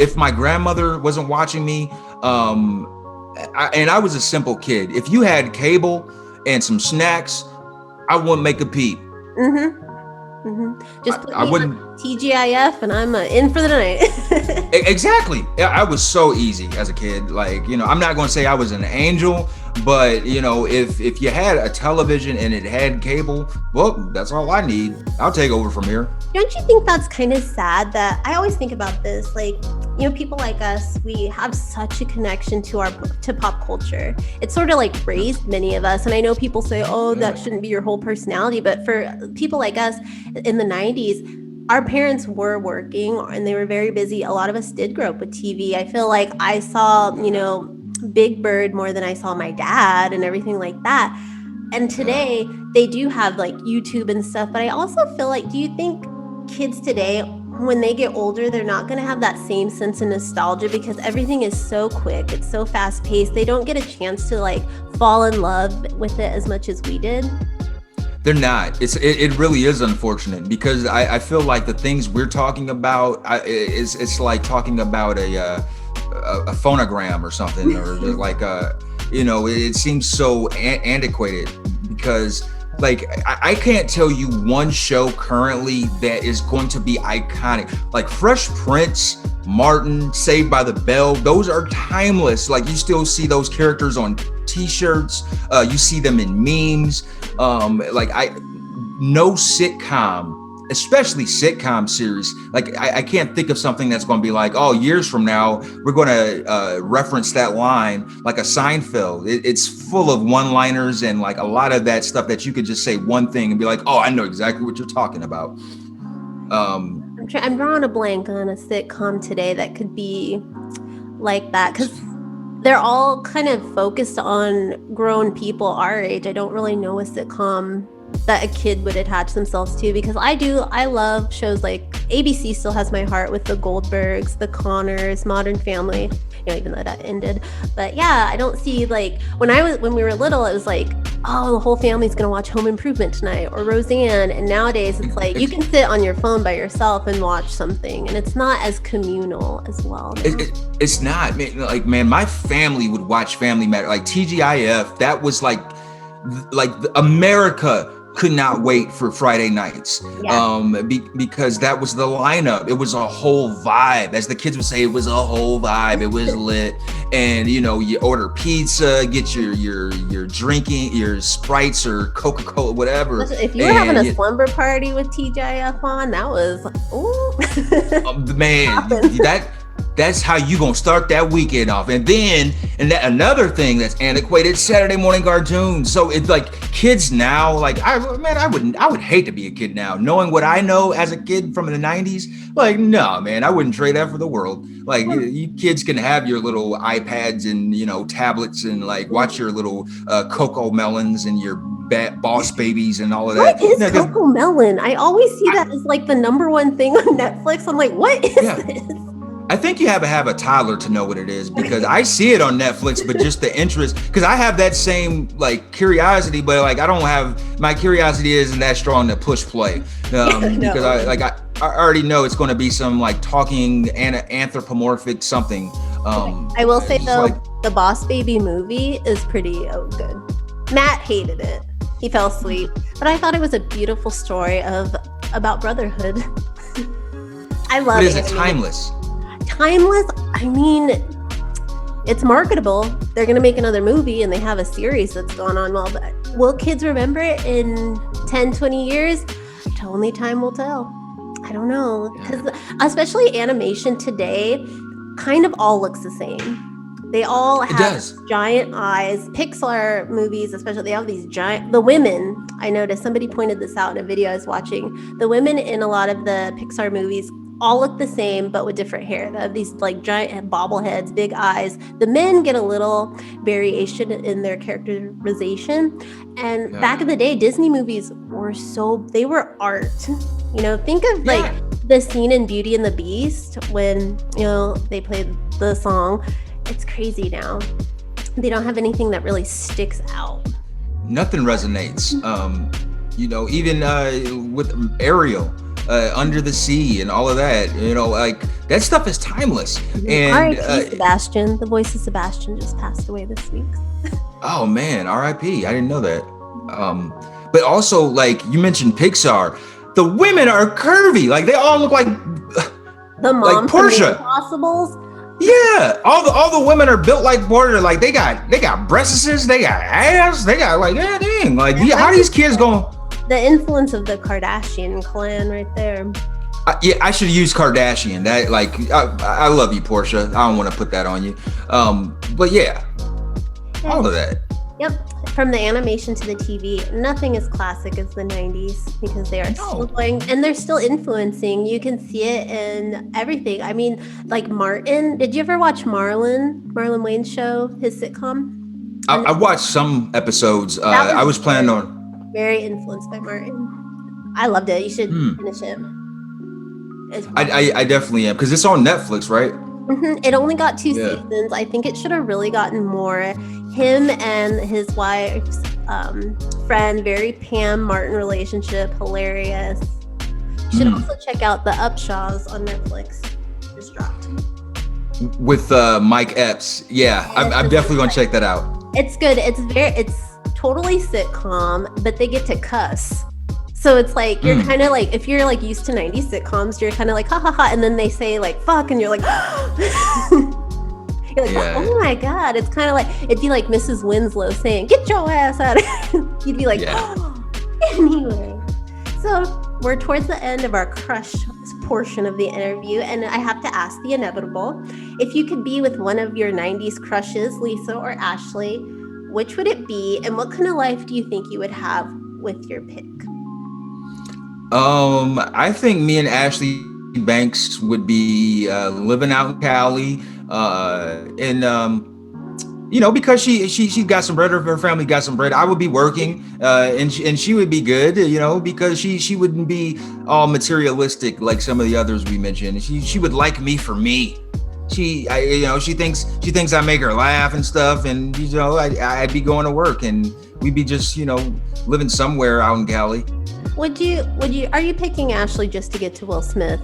If my grandmother wasn't watching me, and I was a simple kid. If you had cable and some snacks, I wouldn't make a peep. Just put me on TGIF and I'm in for the night. Exactly. I was so easy as a kid. Like, I'm not going to say I was an angel, but if you had a television and it had cable, well, that's all I need. I'll take over from here. Don't you think that's kind of sad? That I always think about this, like, people like us, we have such a connection to pop culture. It's sort of like raised many of us. And I know people say, oh, that shouldn't be your whole personality. But for people like us in the 90s, our parents were working and they were very busy. A lot of us did grow up with TV. I feel like I saw, Big Bird more than I saw my dad and everything like that. And today they do have like YouTube and stuff. But I also feel like, do you think kids today, when they get older, they're not going to have that same sense of nostalgia because everything is so quick, it's so fast paced, they don't get a chance to like fall in love with it as much as we did? They're not. It really is unfortunate, because I feel like the things we're talking about, it's like talking about a phonogram or something, or like it seems so antiquated, because like I can't tell you one show currently that is going to be iconic. Like Fresh Prince, Martin, Saved by the Bell, those are timeless. Like you still see those characters on t-shirts, you see them in memes. No sitcom, especially sitcom series, like I can't think of something that's going to be like, oh, years from now we're going to reference that line, like a Seinfeld. It's full of one-liners and like a lot of that stuff that you could just say one thing and be like, oh, I know exactly what you're talking about. I'm drawing a blank on a sitcom today that could be like that, because they're all kind of focused on grown people our age. I don't really know a sitcom that a kid would attach themselves to, because I love shows like ABC still has my heart with the Goldbergs, the Connors, Modern Family, even though that ended. But yeah, I don't see, like, when we were little, it was like, oh, the whole family's gonna watch Home Improvement tonight or Roseanne, and nowadays it's like you can sit on your phone by yourself and watch something, and it's not as communal as well. It's not, man, my family would watch Family Matter, like TGIF. That was like America could not wait for Friday nights. Because that was the lineup. It was a whole vibe. As the kids would say, it was a whole vibe. It was lit. And you order pizza, get your drinking, your Sprites or Coca-Cola, whatever. If you were having a slumber party with TGIF on, that was man, that's how you gonna start that weekend off. And then another thing that's antiquated, Saturday morning cartoons. So it's like kids now, like I would hate to be a kid now, knowing what I know as a kid from the 90s. Like, no, man, I wouldn't trade that for the world. Like, you kids can have your little iPads and tablets and like watch your little Coco Melons and your Boss Babies and all of that. What is Coco Melon? I always see that as like the number one thing on Netflix. I'm like, what is this? I think you have to have a toddler to know what it is, because I see it on Netflix, but just the interest, because I have that same like curiosity, but like my curiosity isn't that strong to push play, because I already know it's going to be some like talking anthropomorphic something. I will say though, the Boss Baby movie is pretty good. Matt hated it. He fell asleep, but I thought it was a beautiful story about brotherhood. I love it. But is it timeless? Timeless? I mean, it's marketable. They're going to make another movie and they have a series that's gone on well, but will kids remember it in 10, 20 years? Only time will tell. I don't know. Because especially animation today kind of all looks the same. They all have giant eyes. Pixar movies, especially, they have these the women, I noticed, somebody pointed this out in a video I was watching. The women in a lot of the Pixar movies all look the same, but with different hair. They have these like giant bobbleheads, big eyes. The men get a little variation in their characterization. And back in the day, Disney movies they were art. Think of like the scene in Beauty and the Beast when, they played the song. It's crazy now. They don't have anything that really sticks out. Nothing resonates. Even with Ariel. Under the Sea and all of that, like that stuff is timeless. And R.I.P. Sebastian, the voice of Sebastian just passed away this week. Oh man, R.I.P. I didn't know that. But also, like you mentioned Pixar, the women are curvy. Like they all look like the mom like Portia. Impossibles. Yeah, all the women are built like Portia. Like they got breasts, they got ass, they got like dang. Like how these kids going? The influence of the Kardashian clan right there. I should use Kardashian. That like I love you, Portia. I don't want to put that on you. But all of that. Yep. From the animation to the TV, nothing as classic as the 90s because they are still going and they're still influencing. You can see it in everything. I mean, like Martin. Did you ever watch Marlon Wayne's show, his sitcom? I watched some episodes. I was planning on. Very influenced by Martin. I loved it. You should finish it. I definitely am, because it's on Netflix, right? Mm-hmm. It only got 2 seasons. I think it should have really gotten more. Him and his wife's friend, very Pam Martin relationship, hilarious. You should also check out The Upshaws on Netflix. Just dropped. With Mike Epps. Yeah, I'm definitely going to check that out. It's good. It's totally sitcom, but they get to cuss. So it's like, you're kind of like, if you're like used to 90s sitcoms, you're kind of like, ha ha ha. And then they say like, fuck. And you're like, you're like, oh my God. It's kind of like, it'd be like Mrs. Winslow saying, get your ass out of here. You'd be like, Anyway. So we're towards the end of our crush portion of the interview. And I have to ask the inevitable. If you could be with one of your 90s crushes, Lisa or Ashley, which would it be? And what kind of life do you think you would have with your pick? I think me and Ashley Banks would be living out in Cali, because she got some bread, her family got some bread. I would be working, and she would be good, because she wouldn't be all materialistic like some of the others we mentioned. She would like me for me. She thinks I make her laugh and stuff, and I'd be going to work, and we'd be just living somewhere out in Cali. Are you picking Ashley just to get to Will Smith?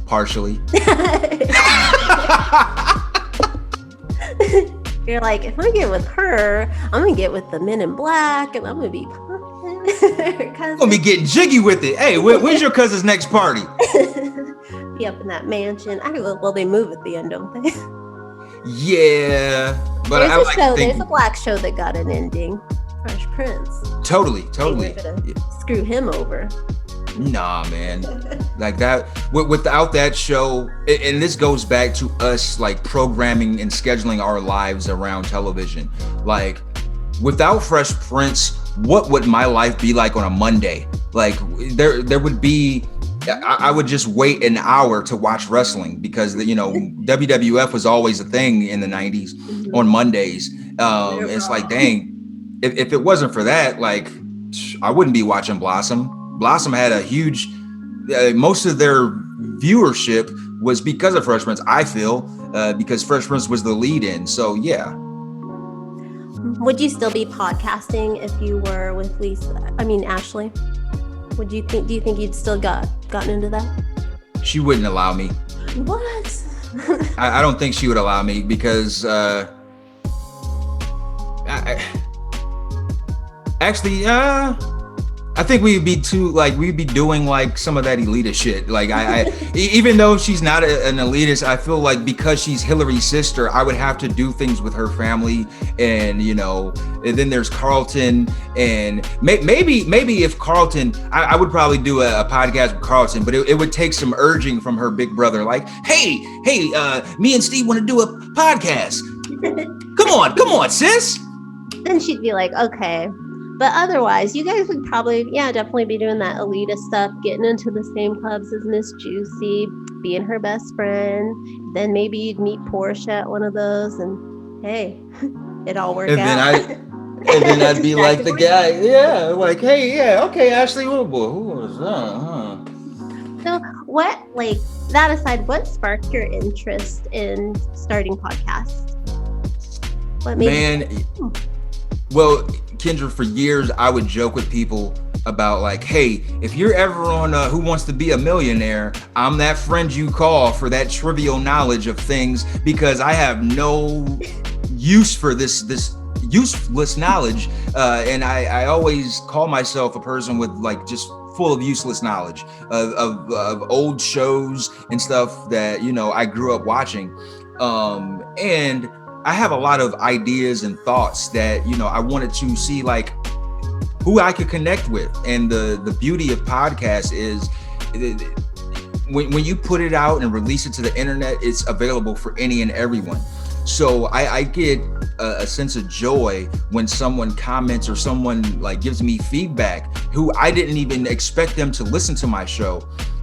Partially. You're like, if I get with her, I'm gonna get with the Men in Black, and I'm gonna be I'm gonna be getting jiggy with it. Hey, when's your cousin's next party? Be up in that mansion. Well, they move at the end, don't they? Yeah, but there's I a like show. think, There's a black show that got an ending. Fresh Prince. Totally. They're gonna screw him over. Nah, man. Like that, without that show, and this goes back to us like programming and scheduling our lives around television. Like, without Fresh Prince, what would my life be like on a Monday? Like, there would be, I would just wait an hour to watch wrestling because WWF was always a thing in the 90s on Mondays. It's like, dang, if it wasn't for that, like, I wouldn't be watching Blossom. Blossom had a huge, most of their viewership was because of Fresh Prince, I feel, because Fresh Prince was the lead in. So, yeah. Would you still be podcasting if you were with Ashley? Do you think you'd still gotten into that? She wouldn't allow me. What? I don't think she would allow me because I think we'd be doing like some of that elitist shit. Like I even though she's not an elitist, I feel like because she's Hillary's sister, I would have to do things with her family, and and then there's Carlton, and maybe if Carlton, I would probably do a podcast with Carlton, but it would take some urging from her big brother, like, hey, me and Steve want to do a podcast. Come on, sis. Then she'd be like, okay. But otherwise, you guys would probably, definitely be doing that elitist stuff, getting into the same clubs as Miss Juicy, being her best friend. Then maybe you'd meet Portia at one of those, and hey, it all worked out. And then I'd be like the guy, like, hey, okay, Ashley, who was that? Huh? So that aside, what sparked your interest in starting podcasts? What made you? Well, Kendra, for years, I would joke with people about like, hey, if you're ever on Who Wants to Be a Millionaire, I'm that friend you call for that trivial knowledge of things, because I have no use for this useless knowledge. And I always call myself a person with like just full of useless knowledge of old shows and stuff that, I grew up watching. And I have a lot of ideas and thoughts that, I wanted to see like who I could connect with. And the beauty of podcasts is when you put it out and release it to the internet, it's available for any and everyone. So I get a sense of joy when someone comments or someone like gives me feedback who I didn't even expect them to listen to my show.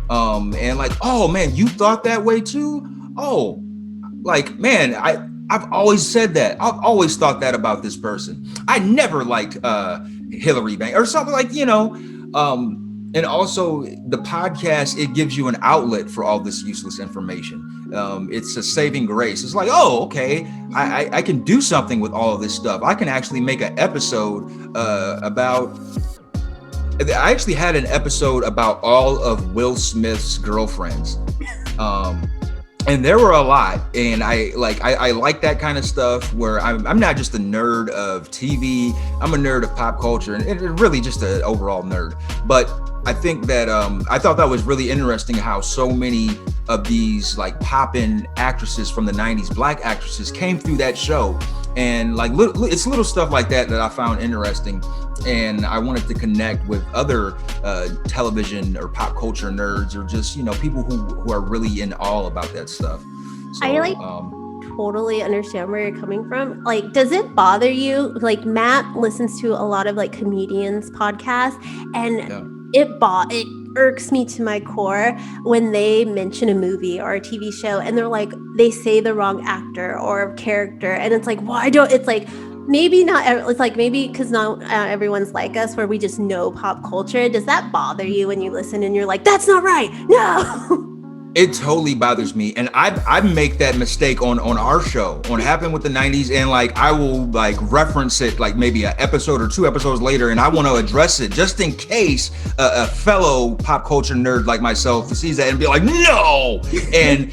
And like, oh man, you thought that way too? Oh, like, man, I've always said that. I've always thought that about this person. I never liked Hillary Bank or something, like, and also the podcast, it gives you an outlet for all this useless information. It's a saving grace. It's like, oh, okay, I can do something with all of this stuff. I can actually make an episode about, I actually had an episode about all of Will Smith's girlfriends. And there were a lot, and I like that kind of stuff where I'm not just a nerd of TV, I'm a nerd of pop culture, and really just an overall nerd. But I think that I thought that was really interesting how so many of these like poppin' actresses from the 90s, black actresses, came through that show. And like it's little stuff like that I found interesting, and I wanted to connect with other television or pop culture nerds, or just people who are really in all about that stuff. So, I totally understand where you're coming from. Like, does it bother you? Like, Matt listens to a lot of like comedians podcasts, and it irks me to my core when they mention a movie or a TV show and they're like, they say the wrong actor or character, and it's like, it's like, maybe not, it's like, maybe because not everyone's like us where we just know pop culture. Does that bother you when you listen and you're like, that's not right? No. It totally bothers me, and I make that mistake on our show on Happened with the 90s, and like I will like reference it like maybe an episode or 2 episodes later, and I want to address it just in case a fellow pop culture nerd like myself sees that and be like, no. And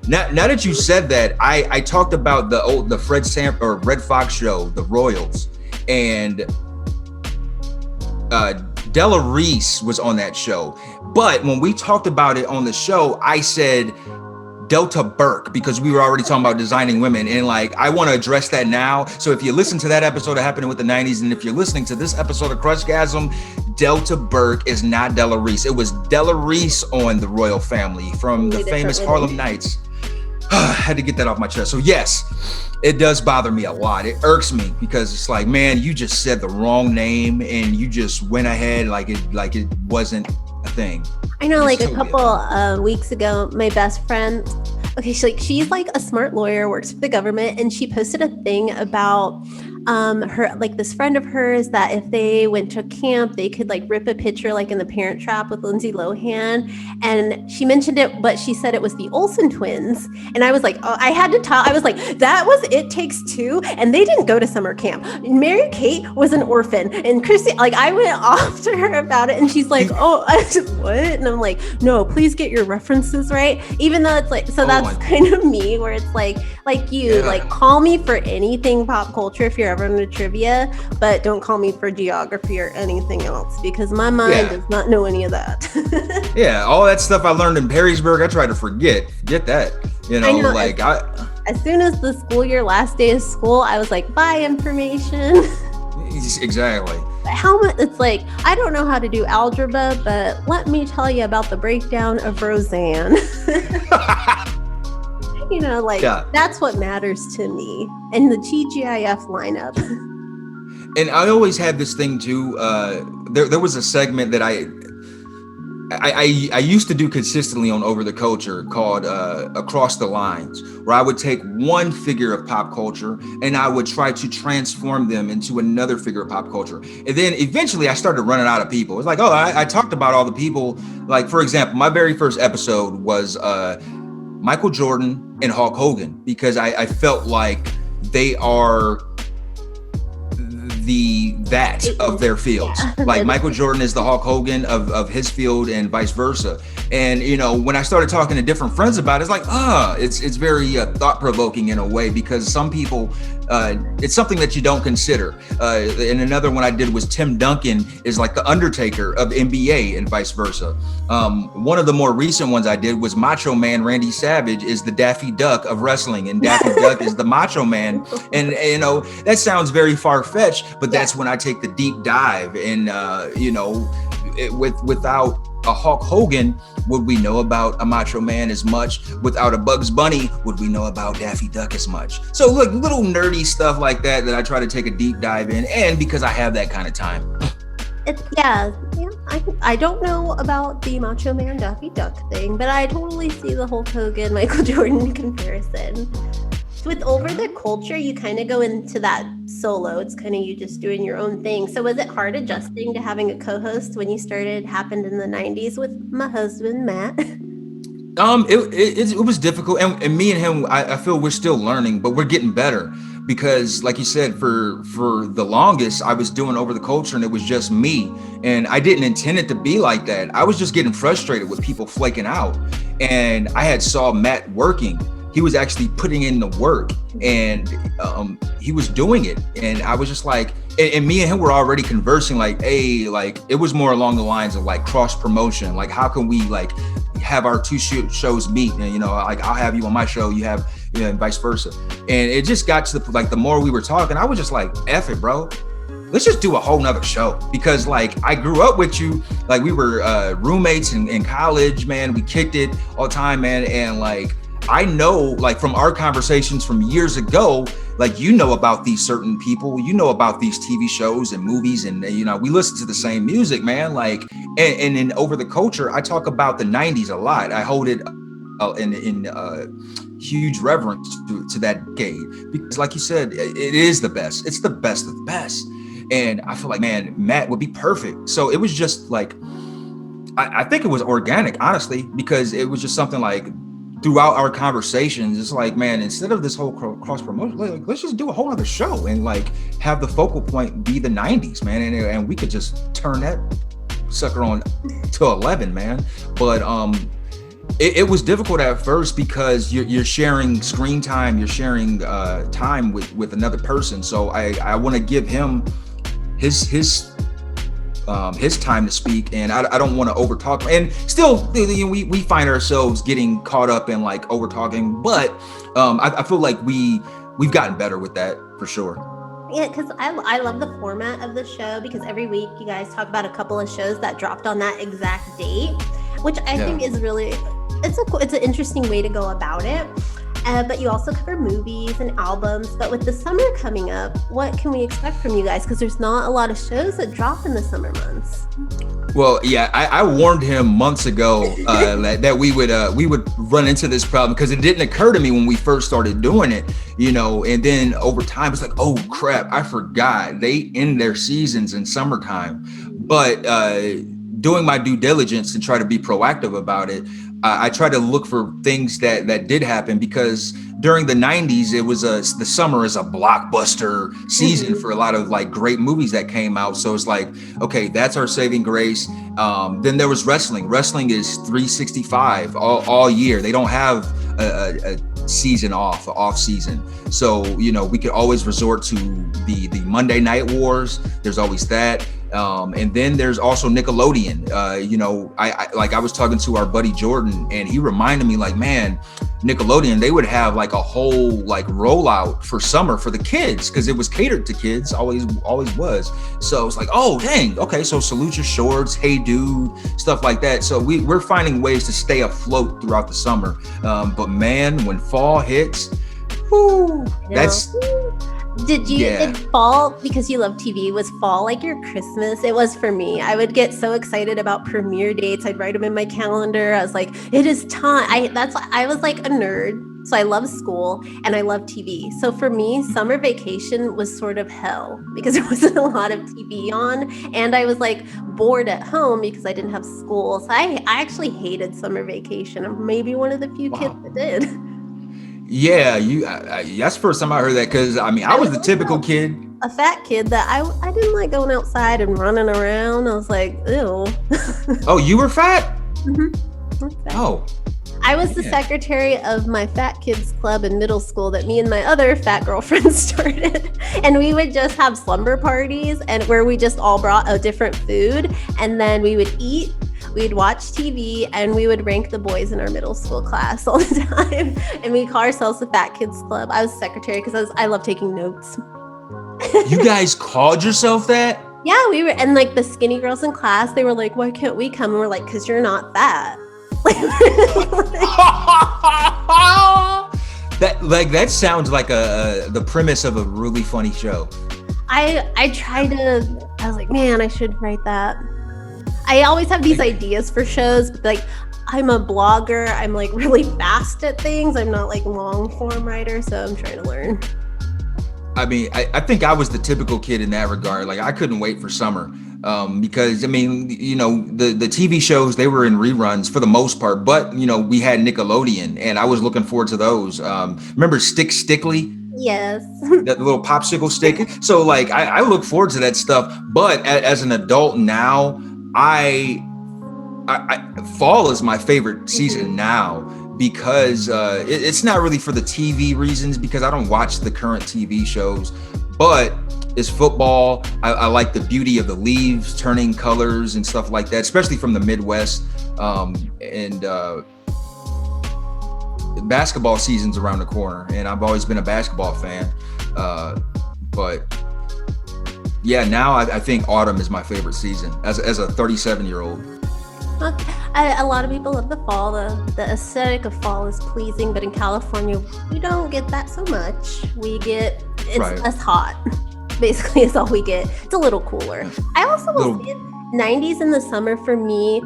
Now that you said that, I talked about the Red Fox show, The Royals, and Della Reese was on that show. But when we talked about it on the show, I said Delta Burke because we were already talking about designing women, and like I want to address that now. So if you listen to that episode of Happening with the 90s, and if you're listening to this episode of Crushgasm, Delta Burke is not Della Reese. It was Della Reese on the Royal Family from the famous Harlem Nights. I had to get that off my chest. So yes, it does bother me a lot. It irks me because it's like, man, you just said the wrong name and you just went ahead like it wasn't a thing. I know, like a couple weeks ago, my best friend, okay, she's like a smart lawyer, works for the government, and she posted a thing about her, like this friend of hers, that if they went to camp, they could like rip a picture like in The Parent Trap with Lindsay Lohan. And she mentioned it, but she said it was the Olsen twins. And I was like, oh, I had to tell, I was like, that was It Takes Two. And they didn't go to summer camp. Mary Kate was an orphan. And Christy, like I went off to her about it. And she's like, oh, I said, what? And I'm like, no, please get your references right. Even though it's like, so that's kind of me, where it's like you, like call me for anything pop culture if you're ever into trivia, but don't call me for geography or anything else, because my mind does not know any of that. Yeah, all that stuff I learned in Perrysburg, I try to forget that. You know, like as soon as the school year, last day of school, I was like, bye information. Exactly. How much? It's like, I don't know how to do algebra, but let me tell you about the breakdown of Roseanne. You know, like that's what matters to me, and the TGIF lineup. And I always had this thing too. There was a segment that I used to do consistently on Over the Culture called Across the Lines, where I would take one figure of pop culture and I would try to transform them into another figure of pop culture. And then eventually I started running out of people. It's like, oh, I talked about all the people. Like, for example, my very first episode was Michael Jordan and Hulk Hogan, because I felt like they are that of their fields. Like Michael Jordan is the Hulk Hogan of his field and vice versa. And you know, when I started talking to different friends about it, it's like, it's very thought-provoking in a way, because some people, it's something that you don't consider. And another one I did was Tim Duncan is like the Undertaker of NBA and vice versa. One of the more recent ones I did was Macho Man Randy Savage is the Daffy Duck of wrestling, and Daffy Duck is the Macho Man. And you know, that sounds very far-fetched, but that's when I take the deep dive. And you know, without a Hulk Hogan, would we know about a Macho Man as much? Without a Bugs Bunny, would we know about Daffy Duck as much? So look, little nerdy stuff like that I try to take a deep dive in, and because I have that kind of time. I don't know about the Macho Man Daffy Duck thing, but I totally see the Hulk Hogan Michael Jordan comparison. With Over the Culture, you kind of go into that solo. It's kind of you just doing your own thing. So was it hard adjusting to having a co-host when you started? Happened in the 90s with my husband, Matt. It was difficult. And me and him, I feel we're still learning, but we're getting better. Because like you said, for the longest, I was doing Over the Culture and it was just me. And I didn't intend it to be like that. I was just getting frustrated with people flaking out. And I had saw Matt working. He was actually putting in the work, and he was doing it. And I was just like, and me and him were already conversing like, hey, like it was more along the lines of like cross promotion. Like, how can we like have our two shows meet? And, you know, like I'll have you on my show, you have, you know, and vice versa. And it just got to the more we were talking, I was just like, F it, bro. Let's just do a whole nother show, because like I grew up with you, like we were roommates in college, man. We kicked it all the time, man. And like, I know, like from our conversations from years ago, like, you know about these certain people, you know about these TV shows and movies, and you know, we listen to the same music, man. Like, and in Over the Culture, I talk about the 90s a lot. I hold it in huge reverence to that decade, because like you said, it is the best. It's the best of the best. And I feel like, man, Matt would be perfect. So it was just like, I think it was organic, honestly, because it was just something like, throughout our conversations, it's like, man, instead of this whole cross promotion, like, let's just do a whole other show and like have the focal point be the 90s, man. And we could just turn that sucker on to 11, man. But It was difficult at first because you're sharing screen time, you're sharing time with another person. So I want to give him his time to speak, and I don't want to over talk. And still, we find ourselves getting caught up in like over talking, but I feel like we've gotten better with that for sure. Yeah, because I love the format of the show because every week you guys talk about a couple of shows that dropped on that exact date, which I think is really it's an interesting way to go about it. But you also cover movies and albums. But with the summer coming up, what can we expect from you guys? Because there's not a lot of shows that drop in the summer months. Well, yeah, I warned him months ago that we would run into this problem because it didn't occur to me when we first started doing it, and then over time it's like, oh crap, I forgot they end their seasons in summertime. But doing my due diligence and try to be proactive about it, I try to look for things that did happen because during the 90s, it was the summer is a blockbuster season for a lot of like great movies that came out. So it's like, okay, that's our saving grace. Then there was wrestling. Wrestling is 365 all year. They don't have a season off season. So, we could always resort to the Monday Night Wars. There's always that. And then there's also Nickelodeon. I was talking to our buddy Jordan, and he reminded me like, man, Nickelodeon, they would have like a whole like rollout for summer for the kids because it was catered to kids, always was. So it's like, oh dang, okay, so Salute Your Shorts, Hey Dude, stuff like that. So we're finding ways to stay afloat throughout the summer. But man, when fall hits, whoo, that's. Did fall, because you love TV, was fall like your Christmas? It was for me. I would get so excited about premiere dates. I'd write them in my calendar. I was like, it is time. I was like a nerd. So I love school and I love TV. So for me, summer vacation was sort of hell because there wasn't a lot of TV on. And I was like bored at home because I didn't have school. So I actually hated summer vacation. I'm maybe one of the few kids that did. Yeah, that's the first time I heard that because I was the typical kid. A fat kid that I didn't like going outside and running around. I was like, ew. Oh, you were fat? Mm-hmm. Oh. I was the secretary of my fat kids club in middle school that me and my other fat girlfriends started. And we would just have slumber parties and where we just all brought a different food. And then we would eat, we'd watch TV, and we would rank the boys in our middle school class all the time. And we call ourselves the Fat Kids Club. I was secretary because I love taking notes. You guys called yourself that? Yeah, we were. And like the skinny girls in class, they were like, why can't we come? And we're like, because you're not fat. That sounds like the premise of a really funny show. I was like, man, I should write that. I always have these ideas for shows, but like I'm a blogger. I'm like really fast at things. I'm not like long form writer, so I'm trying to learn. I think I was the typical kid in that regard. Like I couldn't wait for summer because the TV shows, they were in reruns for the most part, but we had Nickelodeon and I was looking forward to those. Remember Stickly? Yes. That little popsicle stick. So like I look forward to that stuff, but as an adult now, I fall is my favorite season now because it's not really for the TV reasons because I don't watch the current TV shows, but it's football. I like the beauty of the leaves turning colors and stuff like that, especially from the Midwest. And basketball season's around the corner, and I've always been a basketball fan. But yeah, now I think autumn is my favorite season as a 37-year-old. A lot of people love the fall. The aesthetic of fall is pleasing, but in California, we don't get that so much. It's less hot. Basically, is all we get. It's a little cooler. I also will say 90s in the summer for me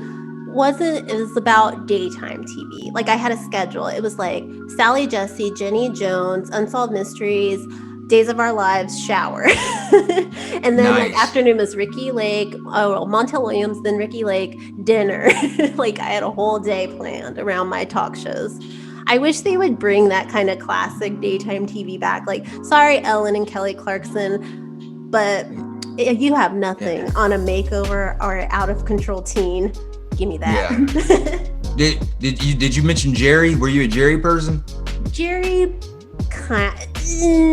it was about daytime TV. Like I had a schedule. It was like Sally Jesse, Jenny Jones, Unsolved Mysteries, Days of Our Lives, shower. And then like afternoon was Ricky Lake, Montel Williams, then Ricky Lake, dinner. Like I had a whole day planned around my talk shows. I wish they would bring that kind of classic daytime TV back. Like, sorry, Ellen and Kelly Clarkson, but you have nothing on a makeover or out of control teen. Give me that. Did you mention Jerry? Were you a Jerry person? Jerry,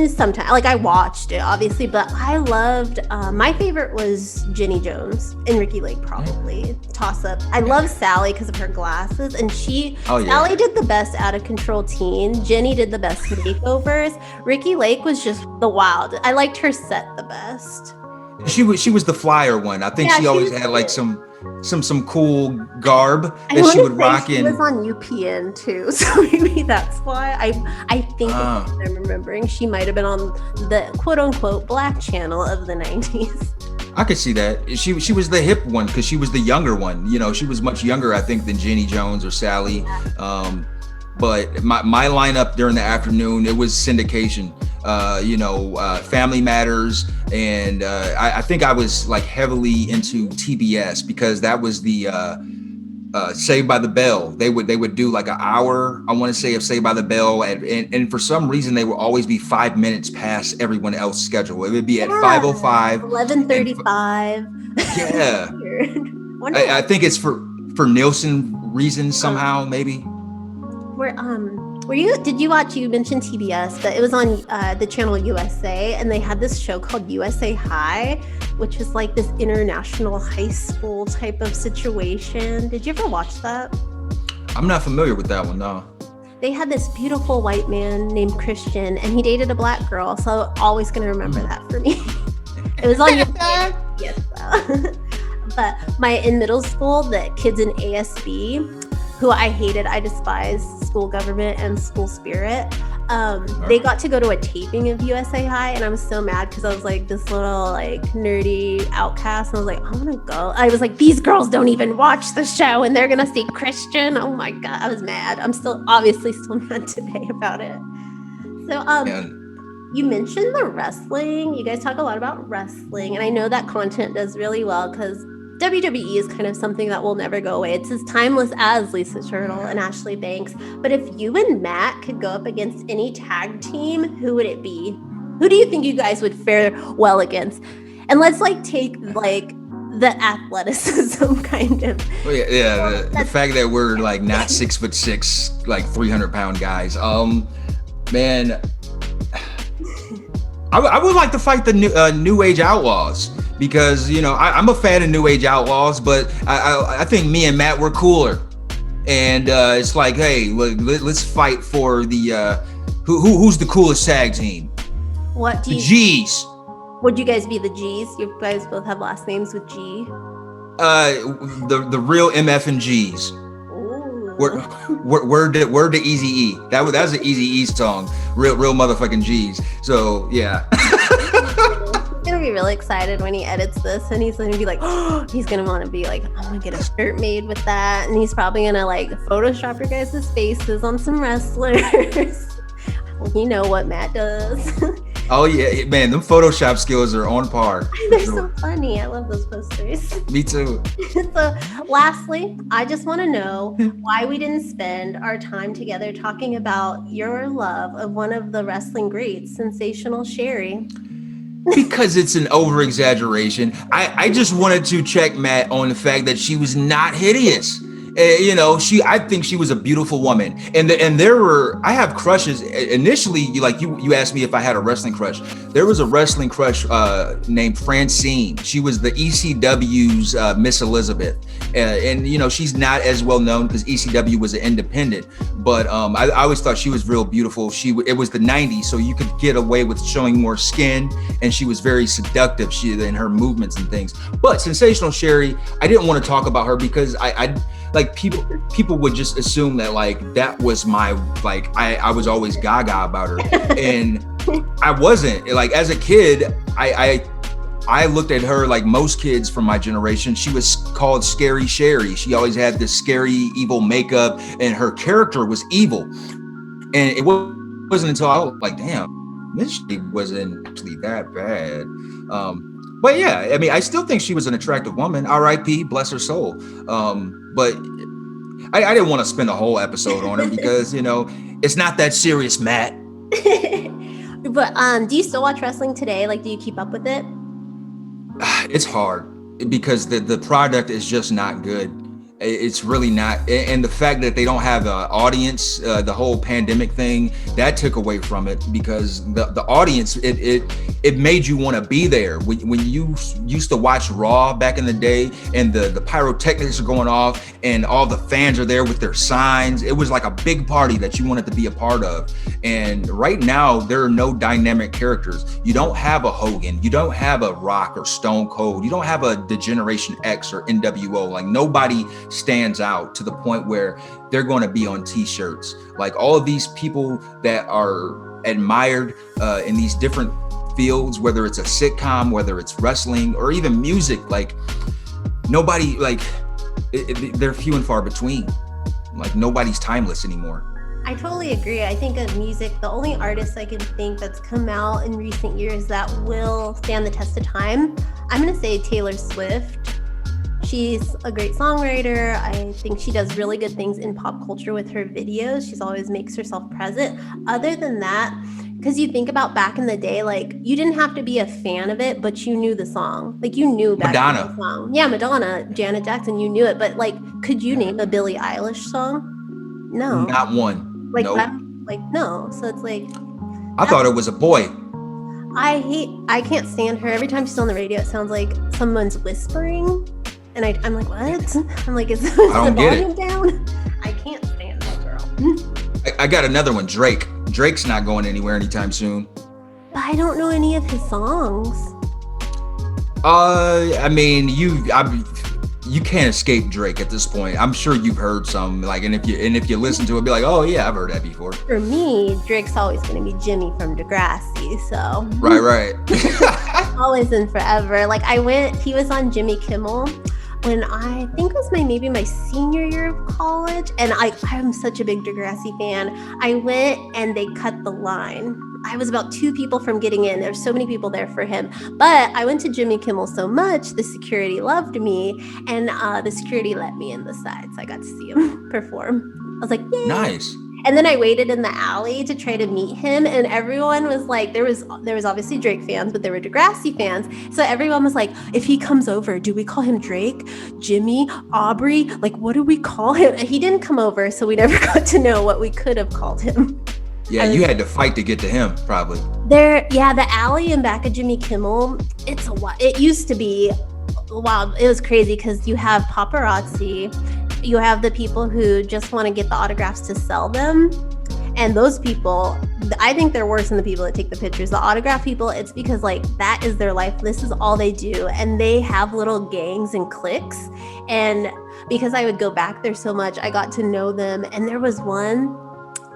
sometimes, like, I watched it obviously, but I loved. My favorite was Jenny Jones and Ricky Lake, probably toss up. I love Sally because of her glasses, and Sally did the best out of control teen. Jenny did the best makeovers. Ricky Lake was just the wild. I liked her set the best. She was the flyer one. I think she always had like some cool garb that she would rock in. She was on UPN too, so maybe that's why. I think I'm remembering she might have been on the quote unquote black channel of the 90s. I could see that. She was the hip one because she was the younger one. You know, she was much younger, I think, than Jenny Jones or Sally. But my lineup during the afternoon, it was syndication. Family Matters, and I think I was like heavily into TBS because that was the Saved by the Bell. They would do like an hour, I want to say, of Saved by the Bell, and for some reason they would always be 5 minutes past everyone else's schedule. It would be at 5:05, 11:35. Yeah, I think it's for Nielsen reasons somehow, maybe. Did you watch, you mentioned TBS, but it was on the channel USA, and they had this show called USA High, which is like this international high school type of situation. Did you ever watch that? I'm not familiar with that one, no. They had this beautiful white man named Christian, and he dated a black girl, so I'm always going to remember that for me. It was on USA. Yes. But in middle school, the kids in ASB, who I hated, I despised school government and school spirit. They got to go to a taping of USA High, and I was so mad because I was like this little like nerdy outcast, and I was like, I want to go. I was like, these girls don't even watch the show, and they're gonna see Christian. Oh my god, I was mad. I'm obviously still mad today about it. So you mentioned the wrestling. You guys talk a lot about wrestling, and I know that content does really well because WWE is kind of something that will never go away. It's as timeless as Lisa Turtle and Ashley Banks. But if you and Matt could go up against any tag team, who would it be? Who do you think you guys would fare well against? And let's like take like the athleticism kind of. Well, the fact that we're like not 6'6", like 300-pound guys. Man, I would like to fight the New Age Outlaws. Because, I'm a fan of New Age Outlaws, but I think me and Matt were cooler. And it's like, hey, let's fight for the who's the coolest tag team? The G's. Would you guys be the G's? You guys both have last names with G. The real MF and G's. Word to Eazy-E. That was an Eazy-E song. Real motherfucking G's. So yeah. Gonna be really excited when he edits this, and he's gonna be like, he's gonna want to be like, I'm gonna get a shirt made with that, and he's probably gonna like Photoshop your guys' faces on some wrestlers. You know what Matt does. Oh yeah, man, them Photoshop skills are on par. They're so funny. I love those posters. Me too. So lastly, I just want to know why we didn't spend our time together talking about your love of one of the wrestling greats, Sensational Sherry. Because it's an over-exaggeration. I just wanted to check Matt on the fact that she was not hideous. I think she was a beautiful woman. And I have crushes. Initially, you asked me if I had a wrestling crush. There was a wrestling crush named Francine. She was the ECW's Miss Elizabeth. And she's not as well known because ECW was an independent. But I always thought she was real beautiful. It was the 90s, so you could get away with showing more skin, and she was very seductive in her movements and things. But Sensational Sherry, I didn't want to talk about her because I like people would just assume that like that was my like I was always gaga about her, and I wasn't. Like as a kid, I looked at her like most kids from my generation. She was called Scary Sherry. She always had this scary, evil makeup, and her character was evil. And it wasn't until I was like, damn, this wasn't actually that bad. But yeah, I mean, I still think she was an attractive woman. R.I.P. Bless her soul. But I didn't want to spend a whole episode on her because, it's not that serious, Matt. But do you still watch wrestling today? Like, do you keep up with it? It's hard because the product is just not good. It's really not, and the fact that they don't have an audience, the whole pandemic thing, that took away from it, because the audience, it made you want to be there. When you used to watch Raw back in the day, and the pyrotechnics are going off, and all the fans are there with their signs, it was like a big party that you wanted to be a part of. And right now, there are no dynamic characters. You don't have a Hogan, you don't have a Rock or Stone Cold, you don't have a Degeneration X or NWO. Like, nobody stands out to the point where they're going to be on t-shirts. Like, all of these people that are admired in these different fields, whether it's a sitcom, whether it's wrestling, or even music, like, nobody, like, they're few and far between. Like, nobody's timeless anymore. I totally agree. I think of music, the only artist I can think that's come out in recent years that will stand the test of time, I'm going to say Taylor Swift. She's a great songwriter. I think she does really good things in pop culture with her videos. She's always makes herself present. Other than that, because you think about back in the day, like, you didn't have to be a fan of it, but you knew the song. Like, you knew back Madonna. the song. Yeah, Madonna, Janet Jackson, you knew it. But, like, could you name a Billie Eilish song? No. Not one. Like, nope. No. So it's like, I thought it was a boy. I can't stand her. Every time she's on the radio, it sounds like someone's whispering. And I'm like, what? I'm like, is the volume down? I can't stand that girl. I got another one, Drake. Drake's not going anywhere anytime soon. But I don't know any of his songs. I mean, you can't escape Drake at this point. I'm sure you've heard some, like, and if you listen to it, be like, oh yeah, I've heard that before. For me, Drake's always going to be Jimmy from Degrassi, so. Right. Always and forever. Like, he was on Jimmy Kimmel when I think it was maybe my senior year of college, and I'm such a big Degrassi fan. I went and they cut the line. I was about 2 people from getting in. There's so many people there for him. But I went to Jimmy Kimmel so much, the security loved me, and the security let me in the side, so I got to see him perform. I was like, yay. Nice. And then I waited in the alley to try to meet him, and everyone was like, there was obviously Drake fans, but there were Degrassi fans. So everyone was like, if he comes over, do we call him Drake, Jimmy, Aubrey? Like, what do we call him? And he didn't come over, so we never got to know what we could have called him. Yeah, you had to fight to get to him, probably. The alley in back of Jimmy Kimmel, it used to be wild. It was crazy because you have paparazzi, you have the people who just want to get the autographs to sell them. And those people, I think they're worse than the people that take the pictures. The autograph people, it's because, like, that is their life. This is all they do. And they have little gangs and cliques. And because I would go back there so much, I got to know them. And there was one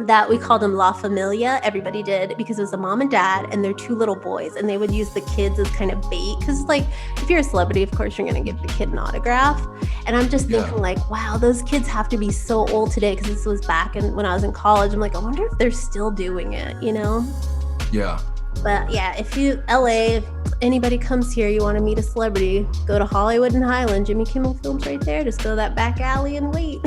that we called them La Familia. Everybody did, because it was a mom and dad and their 2 little boys, and they would use the kids as kind of bait, because, like, if you're a celebrity, of course you're going to give the kid an autograph. And I'm just thinking, like, wow, those kids have to be so old today, because this was back when I was in college. I'm like, I wonder if they're still doing it, you know? Yeah. But yeah, if anybody comes here, you want to meet a celebrity, go to Hollywood and Highland. Jimmy Kimmel Films right there. Just go to that back alley and wait.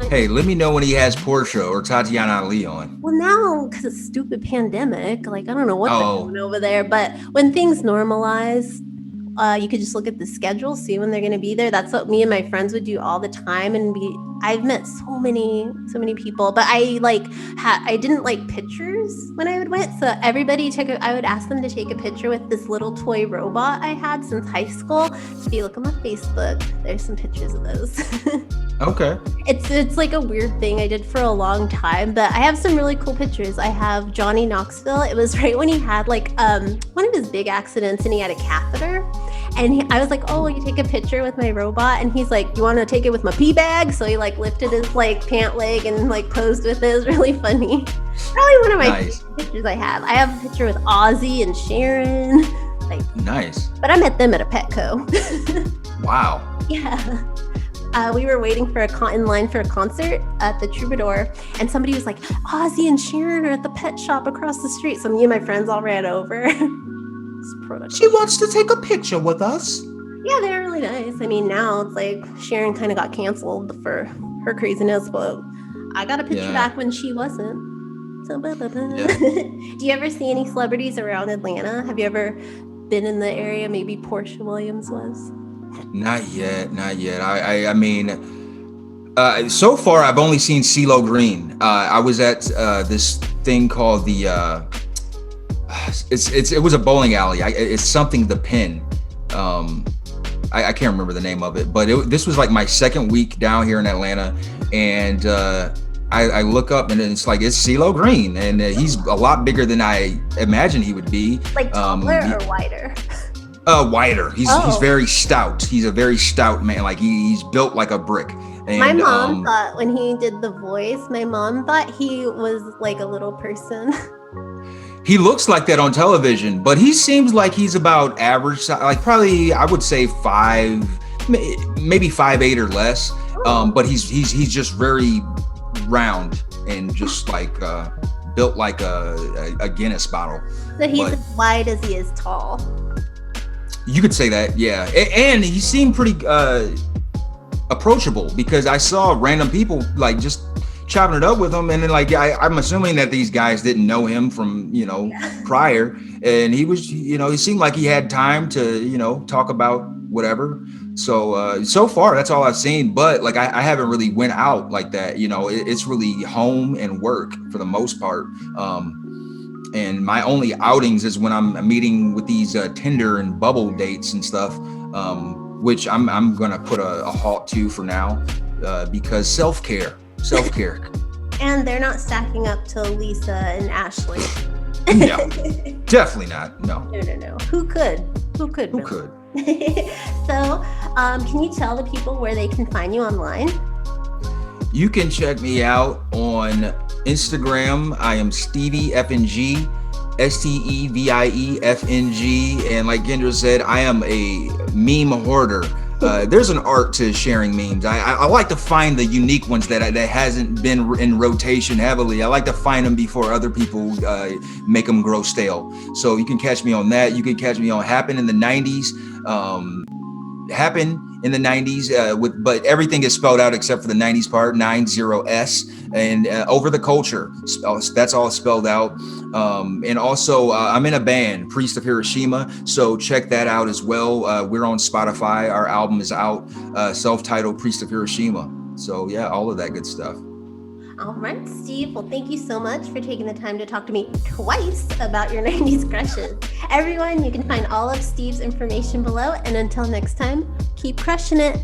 Hey, let me know when he has Portia or Tatiana Ali on. Well, now, because it's stupid pandemic, like, I don't know what they're doing over there. But when things normalize, you could just look at the schedule, see when they're going to be there. That's what me and my friends would do all the time. And I've met so many people, but I didn't like pictures when I went. So I would ask them to take a picture with this little toy robot I had since high school. So if you look on my Facebook, there's some pictures of those. Okay. It's like a weird thing I did for a long time, but I have some really cool pictures. I have Johnny Knoxville. It was right when he had like one of his big accidents, and he had a catheter. And I was like, oh, will you take a picture with my robot? And he's like, you want to take it with my pee bag? So he like lifted his like pant leg and like posed with it. It was really funny. Probably one of my favorite pictures I have. I have a picture with Ozzy and Sharon. Like, nice. But I met them at a Petco. Wow. Yeah. We were waiting in line for a concert at the Troubadour, and somebody was like, Ozzy and Sharon are at the pet shop across the street. So me and my friends all ran over. She wants to take a picture with us. Yeah, they're really nice. I mean, now it's like Sharon kind of got canceled for her craziness, but I got a picture back when she wasn't. So, Do you ever see any celebrities around Atlanta? Have you ever been in the area? Maybe Portia Williams was? Not yet. I mean, So far, I've only seen CeeLo Green. I was at this thing called the. It was a bowling alley. It's something the Pin. I can't remember the name of it, but this was like my second week down here in Atlanta, and I look up and it's like it's CeeLo Green, and he's a lot bigger than I imagined he would be. Like taller or wider? Wider. He's very stout. He's a very stout man. Like he's built like a brick. And, my mom thought when he did the voice, my mom thought he was like a little person. He looks like that on television, but he seems like he's about average size, like probably I would say 5, maybe 5'8" or less. But he's just very round and just like built like a Guinness bottle. So he's as wide as he is tall. You could say that, yeah. And he seemed pretty approachable because I saw random people like just chopping it up with him, and then like I'm assuming that these guys didn't know him from prior, and he was he seemed like he had time to talk about whatever. So far that's all I've seen, but like I haven't really went out like that. It's really home and work for the most part. And my only outings is when I'm meeting with these Tinder and Bubble dates and stuff, which I'm gonna put a halt to for now because self-care. And they're not stacking up to Lisa and Ashley. No, definitely not. No. Who could? Who could? So, can you tell the people where they can find you online? You can check me out on Instagram. I am Stevie FNG, STEVIEFNG, and like Kendra said, I am a meme hoarder. There's an art to sharing memes. I like to find the unique ones that hasn't been in rotation heavily. I like to find them before other people make them grow stale. So you can catch me on that. You can catch me on Happen in the 90s. Happen in the 90s but everything is spelled out except for the 90s part, 90S, and Over the Culture, that's all spelled out. And also I'm in a band, Priest of Hiroshima, so check that out as well. We're on Spotify. Our album is out, self-titled Priest of Hiroshima. So yeah, all of that good stuff. All right, Steve. Well, thank you so much for taking the time to talk to me twice about your 90s crushes. Everyone, you can find all of Steve's information below. And until next time, keep crushing it.